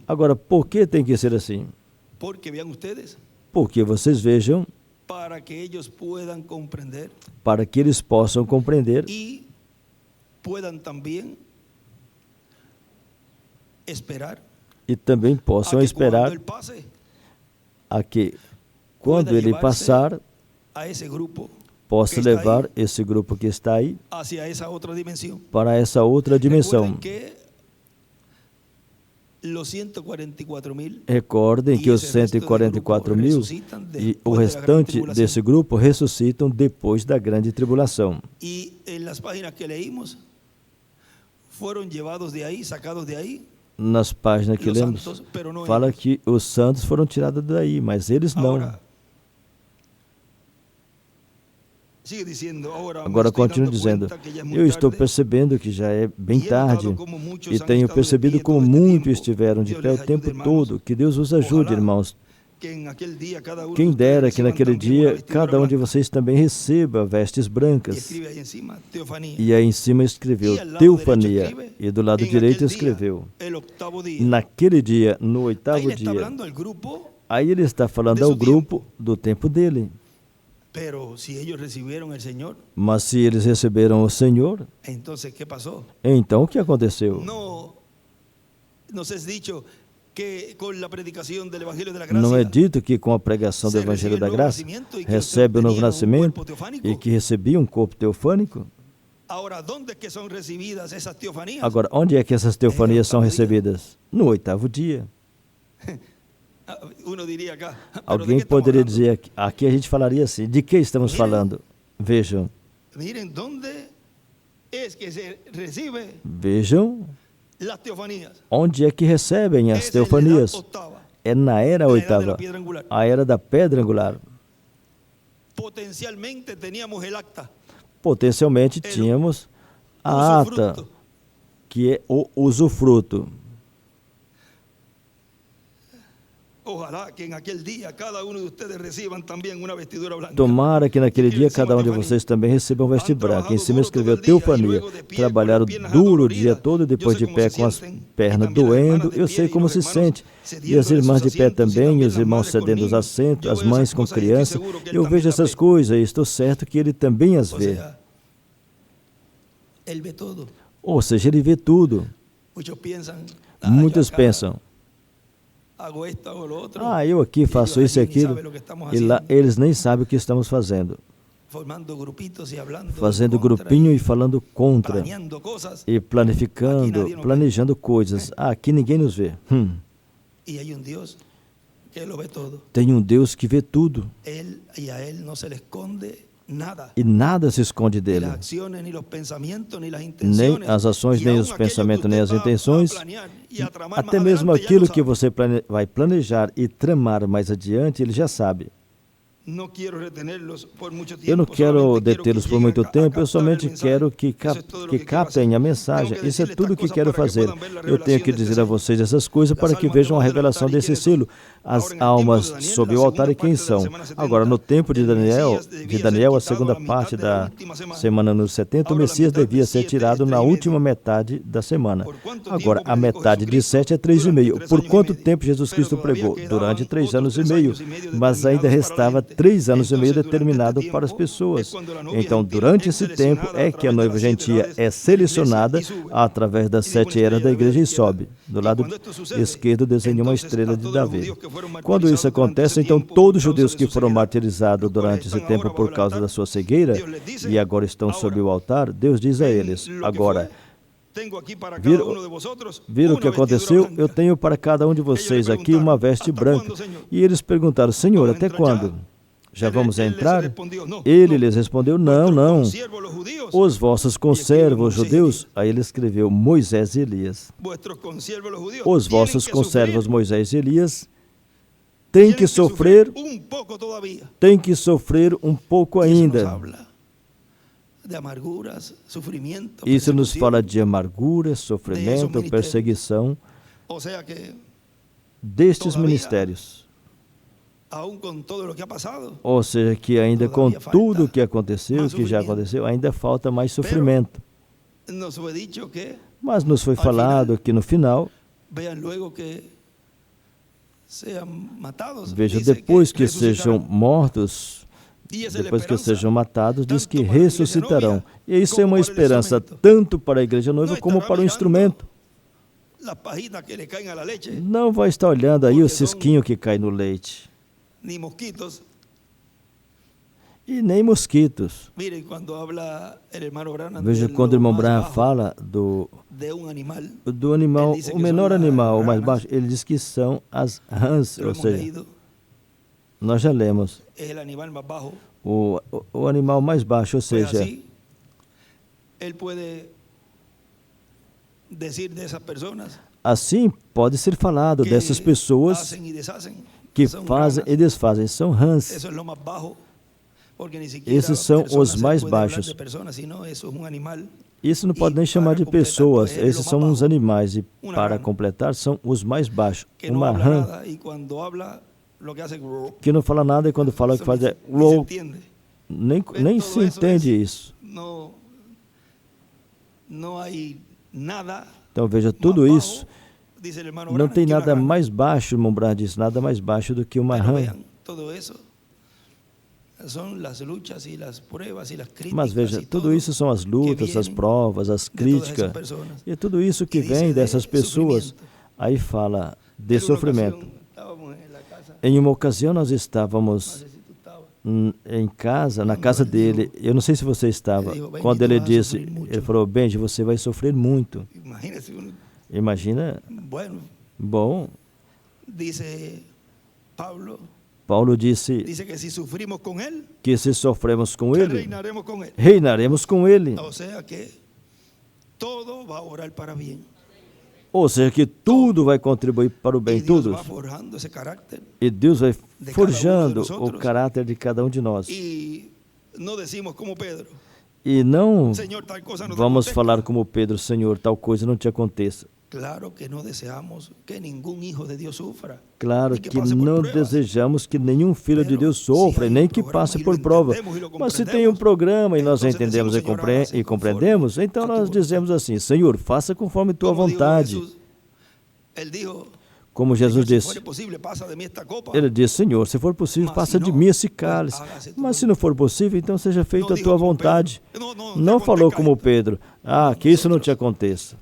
Agora, por que tem que ser assim? Porque vocês vejam, para que eles possam compreender e também possam esperar a que, quando ele passar, possa levar esse grupo que está aí para essa outra dimensão. Recordem que os 144 mil e o restante desse grupo ressuscitam depois da grande tribulação. E nas páginas que leímos, foram levados de aí, sacados de aí. Nas páginas que lemos, fala que os santos foram tirados daí, mas eles não. Agora continua dizendo, eu estou percebendo que já é bem tarde e tenho percebido como muitos estiveram de pé o tempo todo. Que Deus os ajude, irmãos. Quem dera que naquele dia cada um de vocês também receba vestes brancas. E aí em cima escreveu teofania e do lado direito escreveu naquele dia, no 8º dia. Aí ele está falando ao grupo do tempo dele. Mas se eles receberam o Senhor, então o que aconteceu? Não é dito que com a pregação do Evangelho da Graça recebe o novo nascimento e que recebia um corpo teofânico? Agora, onde é que essas teofanias são recebidas? No 8º dia. Alguém poderia dizer, aqui a gente falaria assim, de que estamos falando? Vejam. Vejam onde é que recebem as teofanias. É na era 8ª, a era da pedra angular. Potencialmente tínhamos a ata, que é o usufruto. Tomara que naquele dia cada um de vocês também receba um veste branco. Em cima escreveu teofania. Trabalharam duro o dia todo, depois de pé com as pernas doendo. Eu sei como se sente. E as irmãs de pé também, e os irmãos cedendo os assentos, as mães com criança. Eu vejo essas coisas e estou certo que ele também as vê. Ou seja, ele vê tudo. Muitos pensam, eu aqui faço isso e aquilo, e lá eles nem sabem o que estamos fazendo. Fazendo grupinho e falando contra, e planejando coisas. Aqui ninguém nos vê. Tem um Deus que vê tudo. E nada se esconde dele. Nem as ações, nem os pensamentos, nem as intenções. Até mesmo aquilo que você vai planejar e tramar mais adiante, ele já sabe. Eu não quero detê-los por muito tempo, eu somente quero que captem a mensagem. Isso é tudo o que quero fazer. Eu tenho que dizer a vocês essas coisas para que vejam a revelação desse selo. As almas sob o altar e quem são. Agora, no tempo de Daniel, a segunda parte da semana número 70, o Messias devia ser tirado na última metade da semana. Agora, a metade de 7 é 3,5. Por quanto tempo Jesus Cristo pregou? Durante 3 anos e meio. Mas ainda restava 3 anos e meio determinado para as pessoas. Então, durante esse tempo é que a noiva gentia é selecionada através das 7 eras da igreja e sobe. Do lado esquerdo desenha uma estrela de Davi. Quando isso acontece, então todos os judeus que foram martirizados durante esse tempo por causa da sua cegueira e agora estão sob o altar, Deus diz a eles, agora, viram o que aconteceu? Eu tenho para cada um de vocês aqui uma veste branca. E eles perguntaram, Senhor, até quando? Já vamos entrar? Ele lhes respondeu, não. Os vossos conservos judeus, aí ele escreveu Moisés e Elias. Os vossos conservos Moisés e Elias têm que sofrer um pouco ainda. Isso nos fala de amargura, sofrimento, perseguição destes ministérios. Ou seja, que ainda com tudo o que aconteceu, que já aconteceu, ainda falta mais sofrimento. Mas nos foi falado que no final, veja, depois que sejam mortos, depois que sejam matados, diz que ressuscitarão. E isso é uma esperança tanto para a igreja noiva como para o instrumento. Não vai estar olhando aí o cisquinho que cai no leite. e nem mosquitos. Veja, quando o irmão Branham fala do animal, o menor animal, o mais baixo, ele diz que são as rãs, ou seja, nós já lemos, o animal mais baixo, ou seja, assim pode ser falado dessas pessoas que fazem e desfazem, são rãs. Esses são os mais baixos. Isso não pode nem chamar de pessoas, esses são uns animais, e para completar, são os mais baixos. Uma rã que não fala nada e quando fala o que faz é nem se entende isso. Então veja, tudo isso, não tem nada mais baixo, o irmão Branham diz, nada mais baixo do que uma rã. Mas veja, tudo isso são as lutas, as provas, as críticas, e tudo isso que vem dessas pessoas, aí fala de sofrimento. Em uma ocasião nós estávamos em casa, na casa dele, eu não sei se você estava, quando ele disse, ele falou, Benji, você vai sofrer muito. Imagina, bom, Paulo disse que se sofremos com ele, reinaremos com ele. Ou seja, que tudo vai contribuir para o bem, tudo. E Deus vai forjando o caráter de cada um de nós. E não vamos falar como Pedro, Senhor, tal coisa não te aconteça. Claro que não desejamos que nenhum filho de Deus sofra, nem que passe por prova. Mas se tem um programa e nós entendemos e compreendemos, então nós dizemos assim, Senhor, faça conforme tua vontade. Como Jesus disse, ele disse, Senhor, se for possível, passa de mim esse cálice. Mas se não for possível, então seja feita a tua vontade. Não falou como Pedro, que isso não te aconteça.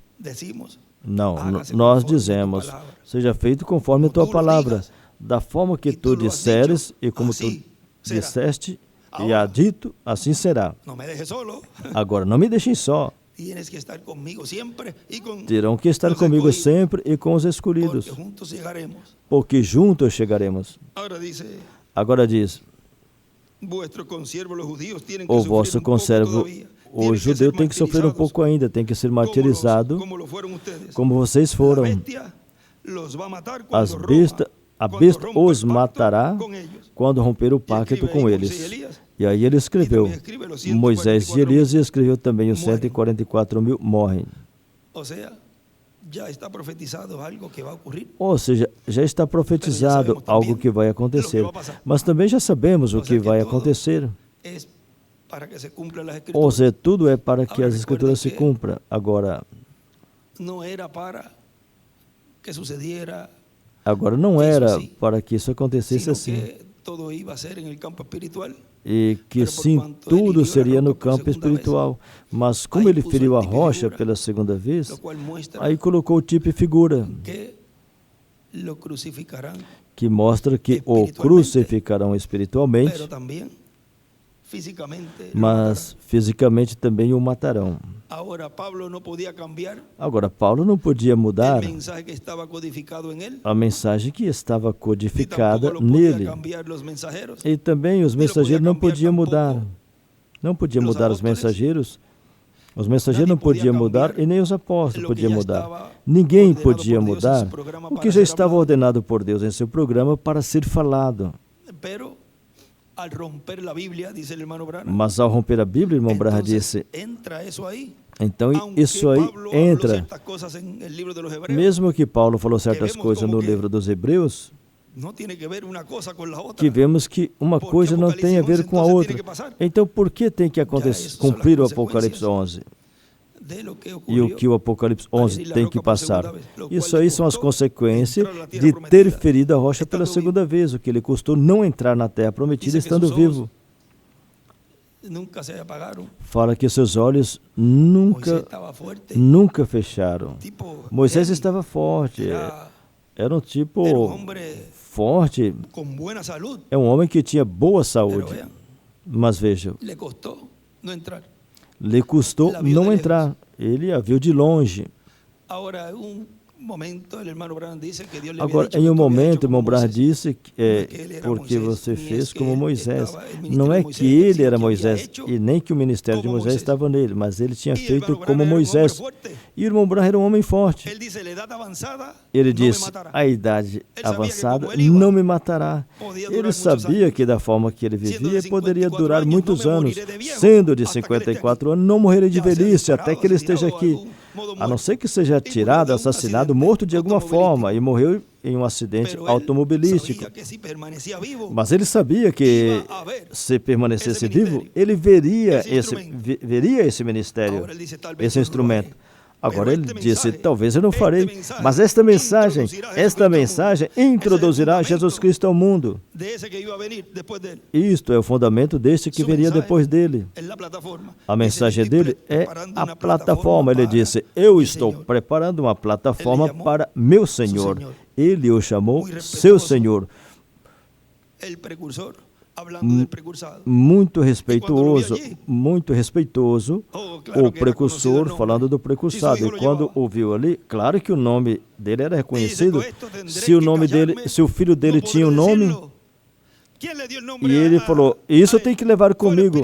Não, nós dizemos, seja feito conforme a tua palavra, da forma que tu disseres e como tu disseste e há dito, assim será. Agora, não me deixem só. Terão que estar comigo sempre e com os escolhidos, porque juntos chegaremos. Agora diz, o vosso conservo, o judeu tem que sofrer um pouco ainda, tem que ser martirizado, como vocês foram. A besta os matará quando romper o pacto com eles. E aí ele escreveu, Moisés e Elias, e escreveu também os 144.000 morrem. Ou seja, já está profetizado algo que vai acontecer, mas também já sabemos o que vai acontecer. Ou seja, tudo é para que as Escrituras se cumpram. Agora, não era para que isso acontecesse assim, e que sim, tudo seria no campo espiritual. Mas como ele feriu a rocha pela segunda vez, aí colocou o tipo e figura, que mostra que o crucificarão espiritualmente, mas fisicamente também o matarão. Agora, Paulo não podia mudar a mensagem que estava codificada nele. E também os mensageiros não podiam mudar. Não podia mudar os mensageiros. Os mensageiros não podiam mudar e nem os apóstolos podiam mudar. Ninguém podia mudar o que já estava ordenado por Deus em seu programa para ser falado. Mas ao romper a Bíblia, o irmão Branham disse, então isso aí entra. Mesmo que Paulo falou certas coisas no livro dos Hebreus, que vemos que uma coisa não tem a ver com a outra. Então por que tem que cumprir o Apocalipse 11? E o que o Apocalipse 11 tem que passar? Isso aí são as consequências de ter ferido a rocha pela segunda vez, o que lhe custou não entrar na terra prometida estando vivo. Fala que seus olhos nunca fecharam. Moisés estava forte, era um tipo forte, é um homem que tinha boa saúde. Mas veja, le costó no entrar. lhe custou não entrar. Ele a viu de longe. Agora, em um momento, o irmão Branham disse que porque você fez como Moisés. Não é que ele era Moisés e nem que o ministério de Moisés estava nele, mas ele tinha feito como Moisés. E o irmão Branham era um homem forte. Ele disse, a idade avançada não me matará. Ele sabia que da forma que ele vivia, poderia durar muitos anos. Sendo de 54 anos, não morreria de velhice até que ele esteja aqui. A não ser que seja tirado, assassinado, morto de alguma forma e morreu em um acidente automobilístico. Mas ele sabia que se permanecesse vivo, ele veria esse ministério, esse instrumento. Agora ele disse, talvez eu não farei, mas esta mensagem introduzirá Jesus Cristo ao mundo. Isto é o fundamento deste que viria depois dele. A mensagem dele é a plataforma. Ele disse, eu estou preparando uma plataforma para meu Senhor. Ele o chamou seu Senhor. Muito respeitoso, o precursor falando do precursado. E quando ouviu ali, claro que o nome dele era reconhecido. Se o filho dele tinha um nome, e ele falou, isso tem que levar comigo.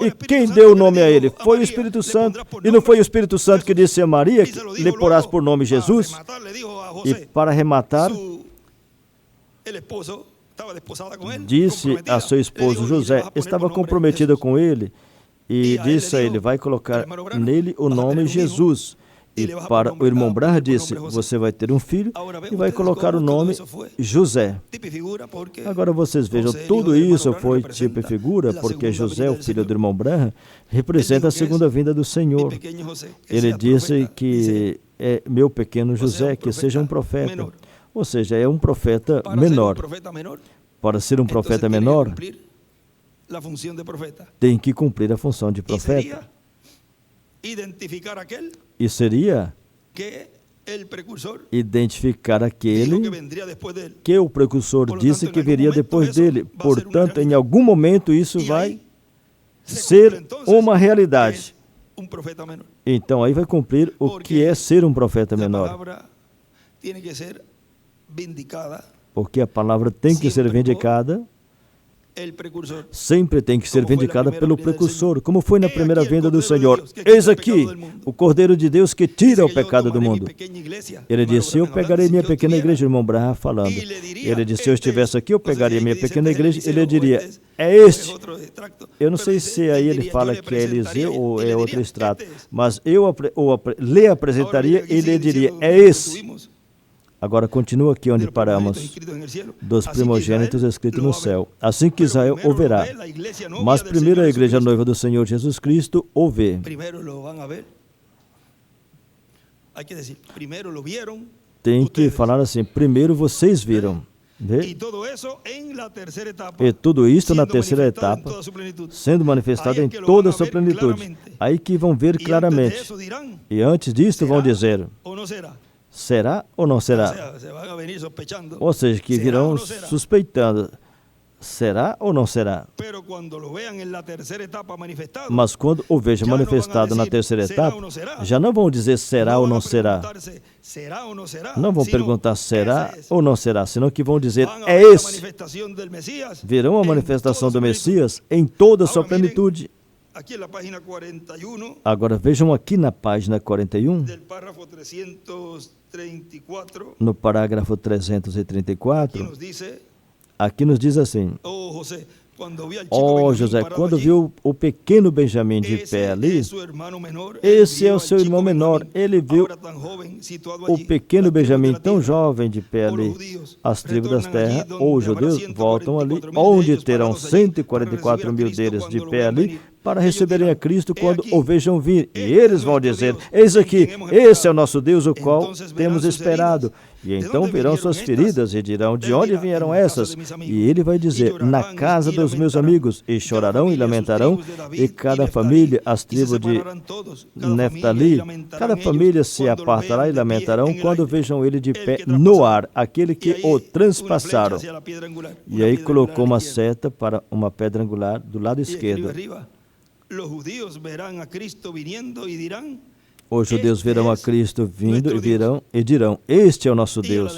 E quem deu o nome a ele? Foi o Espírito Santo. E não foi o Espírito Santo que disse a Maria que lhe porás por nome Jesus? E para arrematar, disse a seu esposo José, estava comprometida com ele, e disse a ele, vai colocar nele o nome Jesus. E para o irmão Branham disse, você vai ter um filho e vai colocar o nome José. Agora vocês vejam, tudo isso foi tipo e figura, porque José, o filho do irmão Branham, representa a segunda vinda do Senhor. Ele disse que é meu pequeno José, que seja um profeta. Ou seja, é um profeta menor. Para ser um profeta menor, tem que cumprir a função de profeta. E seria identificar aquele que o precursor disse que viria depois dele. Portanto, em algum momento isso vai ser uma realidade. Então, aí vai cumprir o que é ser um profeta menor. Porque a palavra tem que ser vindicada, sempre tem que ser vindicada pelo precursor, como foi na primeira vinda do Senhor. Eis aqui o Cordeiro de Deus que tira o pecado do mundo. Ele disse, eu pegarei minha pequena igreja, o irmão Branham falando. Ele disse, se eu estivesse aqui, eu pegaria minha pequena igreja. Ele diria, é este. Eu não sei se aí ele fala que é Eliseu ou é outro extrato, mas eu lhe apresentaria e ele diria, é esse. Agora continua aqui onde paramos, dos primogênitos escritos no céu. Assim que Israel o verá, mas primeiro a igreja noiva do Senhor Jesus Cristo o vê. Tem que falar assim, primeiro vocês viram. Vê? E tudo isto na terceira etapa, sendo manifestado em toda a sua plenitude. Aí que vão ver claramente. E antes disto vão dizer, será ou não será? Ou seja, que virão suspeitando, será ou não será? Mas quando o vejam manifestado na terceira etapa, já não vão dizer será ou não será. Não vão perguntar será ou não será, senão que vão dizer é esse. Verão a manifestação do Messias em toda a sua plenitude. Agora vejam aqui na página 41, no parágrafo 334, aqui nos diz assim, José, quando viu o pequeno Benjamim de pé ali, esse é o seu irmão menor, ele viu o pequeno Benjamim tão jovem de pé ali. As tribos das terras, ou os judeus, voltam ali, onde terão 144 mil deles de pé ali, para receberem a Cristo quando o vejam vir. E eles vão dizer: eis aqui, esse é o nosso Deus, o qual temos esperado. E então verão suas feridas e dirão: de onde vieram essas? E ele vai dizer: na casa dos meus amigos. E chorarão e lamentarão, e cada família, as tribos de Neftali, cada família se apartará e lamentarão quando vejam ele de pé no ar, aquele que o transpassaram. E aí colocou uma seta para uma pedra angular do lado esquerdo. Os judeus verão a Cristo vindo e virão e dirão: este é o nosso Deus.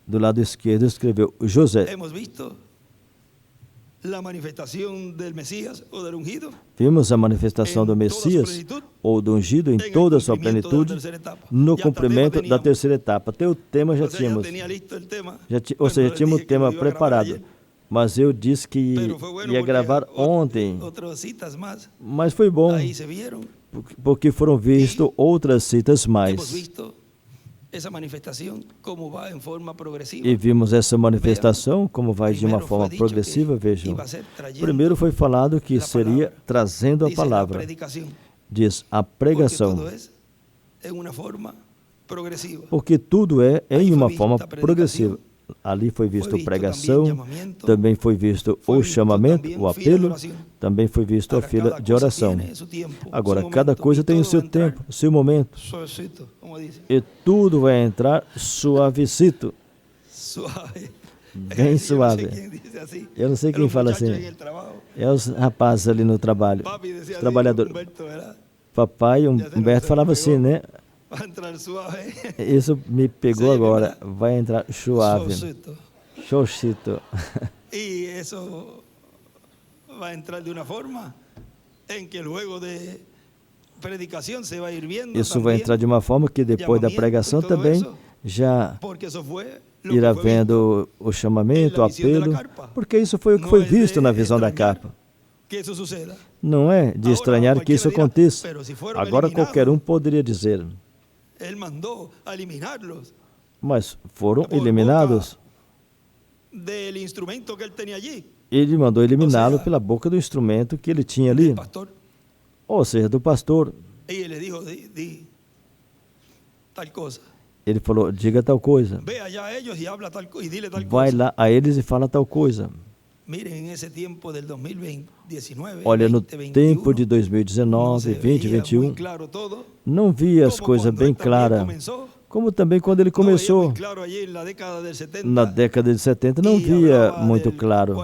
Do lado esquerdo escreveu José. Vimos a manifestação do Messias ou do ungido em toda a sua plenitude no cumprimento da terceira etapa. Até o tema já tínhamos. Ou seja, tínhamos o tema preparado. Mas eu disse que ia gravar ontem. Mas foi bom, porque foram vistas outras citas mais. E vimos essa manifestação como vai de uma forma progressiva, vejam. Primeiro foi falado que seria trazendo a palavra. Diz a pregação. Porque tudo é em uma forma progressiva. Ali foi visto pregação, também foi visto o chamamento, o apelo, também foi visto a fila de oração. Agora, cada coisa tem o seu tempo, o seu momento. E tudo vai entrar suavecito. Bem suave. Eu não sei quem fala assim. É os rapazes ali no trabalho, os trabalhadores. Papai, Humberto falava assim, né? Isso me pegou agora. Vai entrar suave. Xoxito. E isso vai entrar de uma forma em que logo de predicação se vai ir vendo. Isso vai entrar de uma forma que depois da pregação também já irá vendo o chamamento, o apelo, porque isso foi o que foi visto na visão da capa. Não é de estranhar que isso aconteça. Agora qualquer um poderia dizer: mas foram eliminados. Ele mandou eliminá-lo pela boca do instrumento que ele tinha ali, ou seja, do pastor. Ele falou: diga tal coisa. Vai lá a eles e fala tal coisa. Olha, no tempo de 2019, 2021, não via as coisas bem claras, como também quando ele começou. Na década de 70 não via muito claro.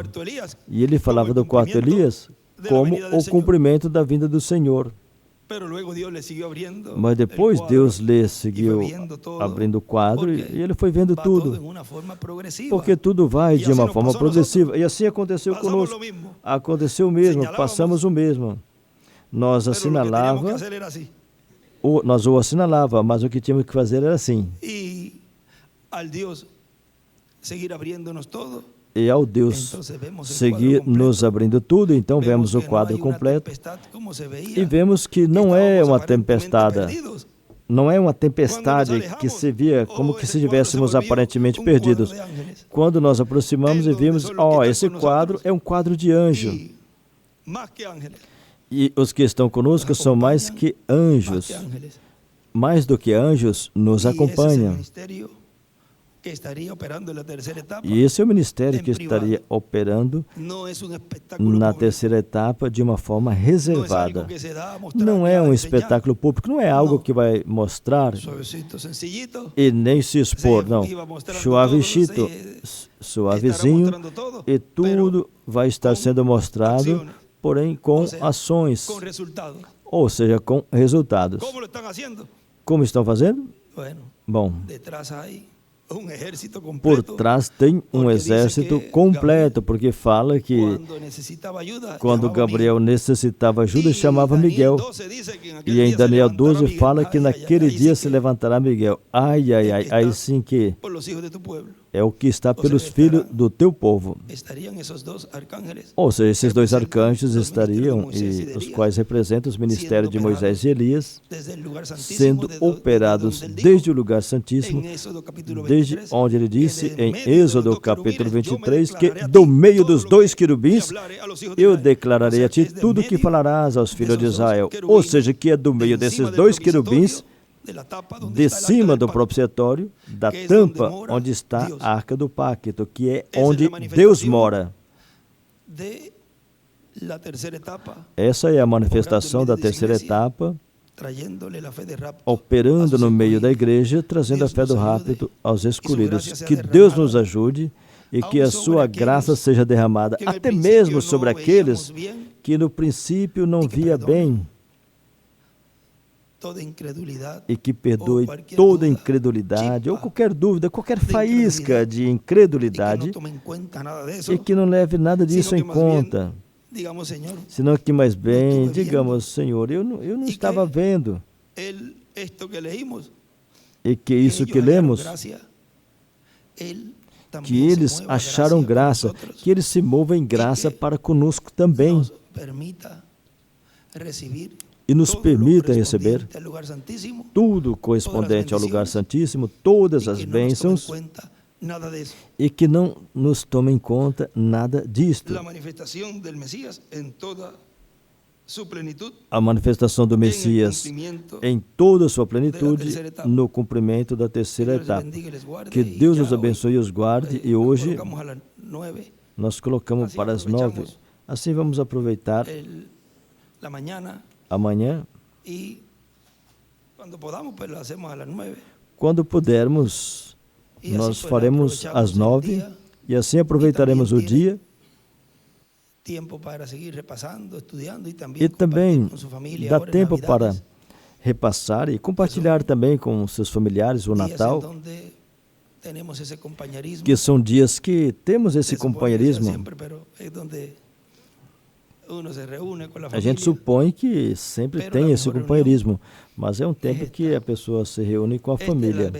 E ele falava do quarto Elias como o cumprimento da vinda do Senhor. Mas depois Deus lhe seguiu abrindo o quadro e ele foi vendo tudo. Porque tudo vai de uma forma progressiva. E assim aconteceu conosco. Aconteceu o mesmo, passamos o mesmo. Nós assinalávamos, nós o assinalava, mas o que tínhamos que fazer era assim. E ao Deus seguir nos abrindo tudo, então vemos o quadro completo e vemos que não é uma tempestade. Não é uma tempestade que se via como que se estivéssemos aparentemente perdidos. Quando nós aproximamos e vimos, esse quadro é um quadro de anjo. E os que estão conosco são mais que anjos. Mais do que anjos, nos acompanham. E esse é o ministério que estaria operando na terceira etapa de uma forma reservada. Não é um espetáculo público, não é algo que vai mostrar e nem se expor, não. Suavecito, suavezinho, e tudo vai estar sendo mostrado, porém com ações, ou seja, com resultados. Como estão fazendo? Bom, por trás tem um exército completo, porque fala que quando Gabriel necessitava ajuda, chamava Miguel. E em Daniel 12 fala que naquele dia se levantará Miguel. Aí sim que é o que está pelos filhos do teu povo. Ou seja, esses dois arcanjos estariam, e os quais representam os ministérios de Moisés e Elias, sendo operados desde o lugar santíssimo, desde onde ele disse em Êxodo capítulo 23, que do meio dos dois querubins eu declararei a ti tudo o que falarás aos filhos de Israel. Ou seja, que é do meio desses dois querubins, de cima do propiciatório, da tampa onde está a Arca do Pacto, que é onde Deus mora. Essa é a manifestação da terceira etapa, operando no meio da igreja, trazendo a fé do rapto aos escolhidos. Que Deus nos ajude e que a sua graça seja derramada, até mesmo sobre aqueles que no princípio não via bem, e que perdoe toda incredulidade ou qualquer dúvida, qualquer faísca de incredulidade, e que não leve nada disso em conta. Senão que mais bem, digamos, Senhor, eu não estava vendo, e que isso que lemos, que eles acharam graça, que eles se movem em graça para conosco também, e nos permita receber tudo correspondente ao lugar santíssimo, todas as bênçãos, e que não nos tome em conta nada disto. A manifestação do Messias em toda a sua plenitude, no cumprimento da terceira etapa. Que Deus os abençoe e os guarde, e hoje nós colocamos para as 9. Assim vamos aproveitar amanhã, quando pudermos, nós faremos às 9, e assim aproveitaremos o dia, e também dá tempo para repassar e compartilhar também com seus familiares o Natal, que são dias que temos esse companheirismo. A gente supõe que sempre tem esse companheirismo, mas é um tempo que a pessoa se reúne com a família.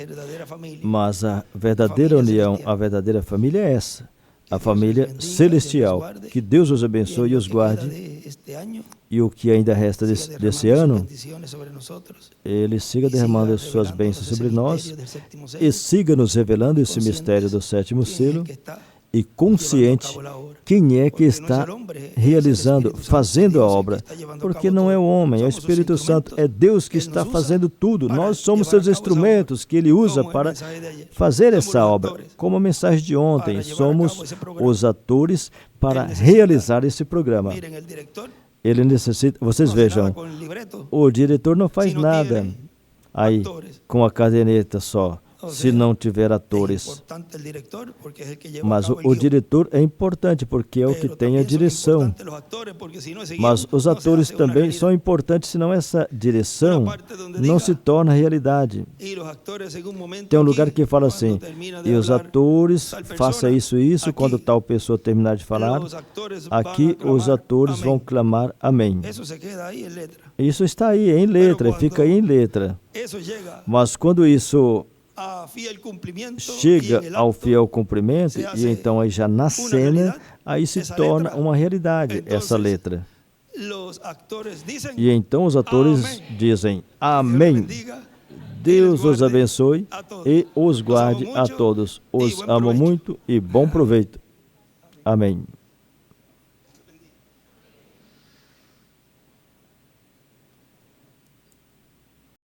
Mas a verdadeira união, a verdadeira família é essa, a família celestial. Que Deus os abençoe e os guarde, e o que ainda resta desse ano, Ele siga derramando as suas bênçãos sobre nós e siga nos revelando esse mistério do sétimo selo, e consciente quem é que está realizando, fazendo a obra, porque não é o homem, é o Espírito Santo, é Deus que está fazendo tudo. Nós somos seus instrumentos que Ele usa para fazer essa obra. Como a mensagem de ontem, somos os atores para realizar esse programa. Ele necessita, vocês vejam, o diretor não faz nada aí com a caderneta só, se não tiver atores. Mas o diretor é importante, porque é o que tem a direção. Mas os atores também são importantes, senão essa direção não se torna realidade. Tem um lugar que fala assim, e os atores, faça isso e isso, quando tal pessoa terminar de falar, aqui os atores vão clamar amém. Isso está aí em letra, fica aí em letra. Mas quando isso chega ao fiel cumprimento, e então aí já na cena, aí se torna uma realidade essa letra. E então os atores dizem amém. Deus os abençoe e os guarde a todos. Os amo muito e bom proveito. Amém.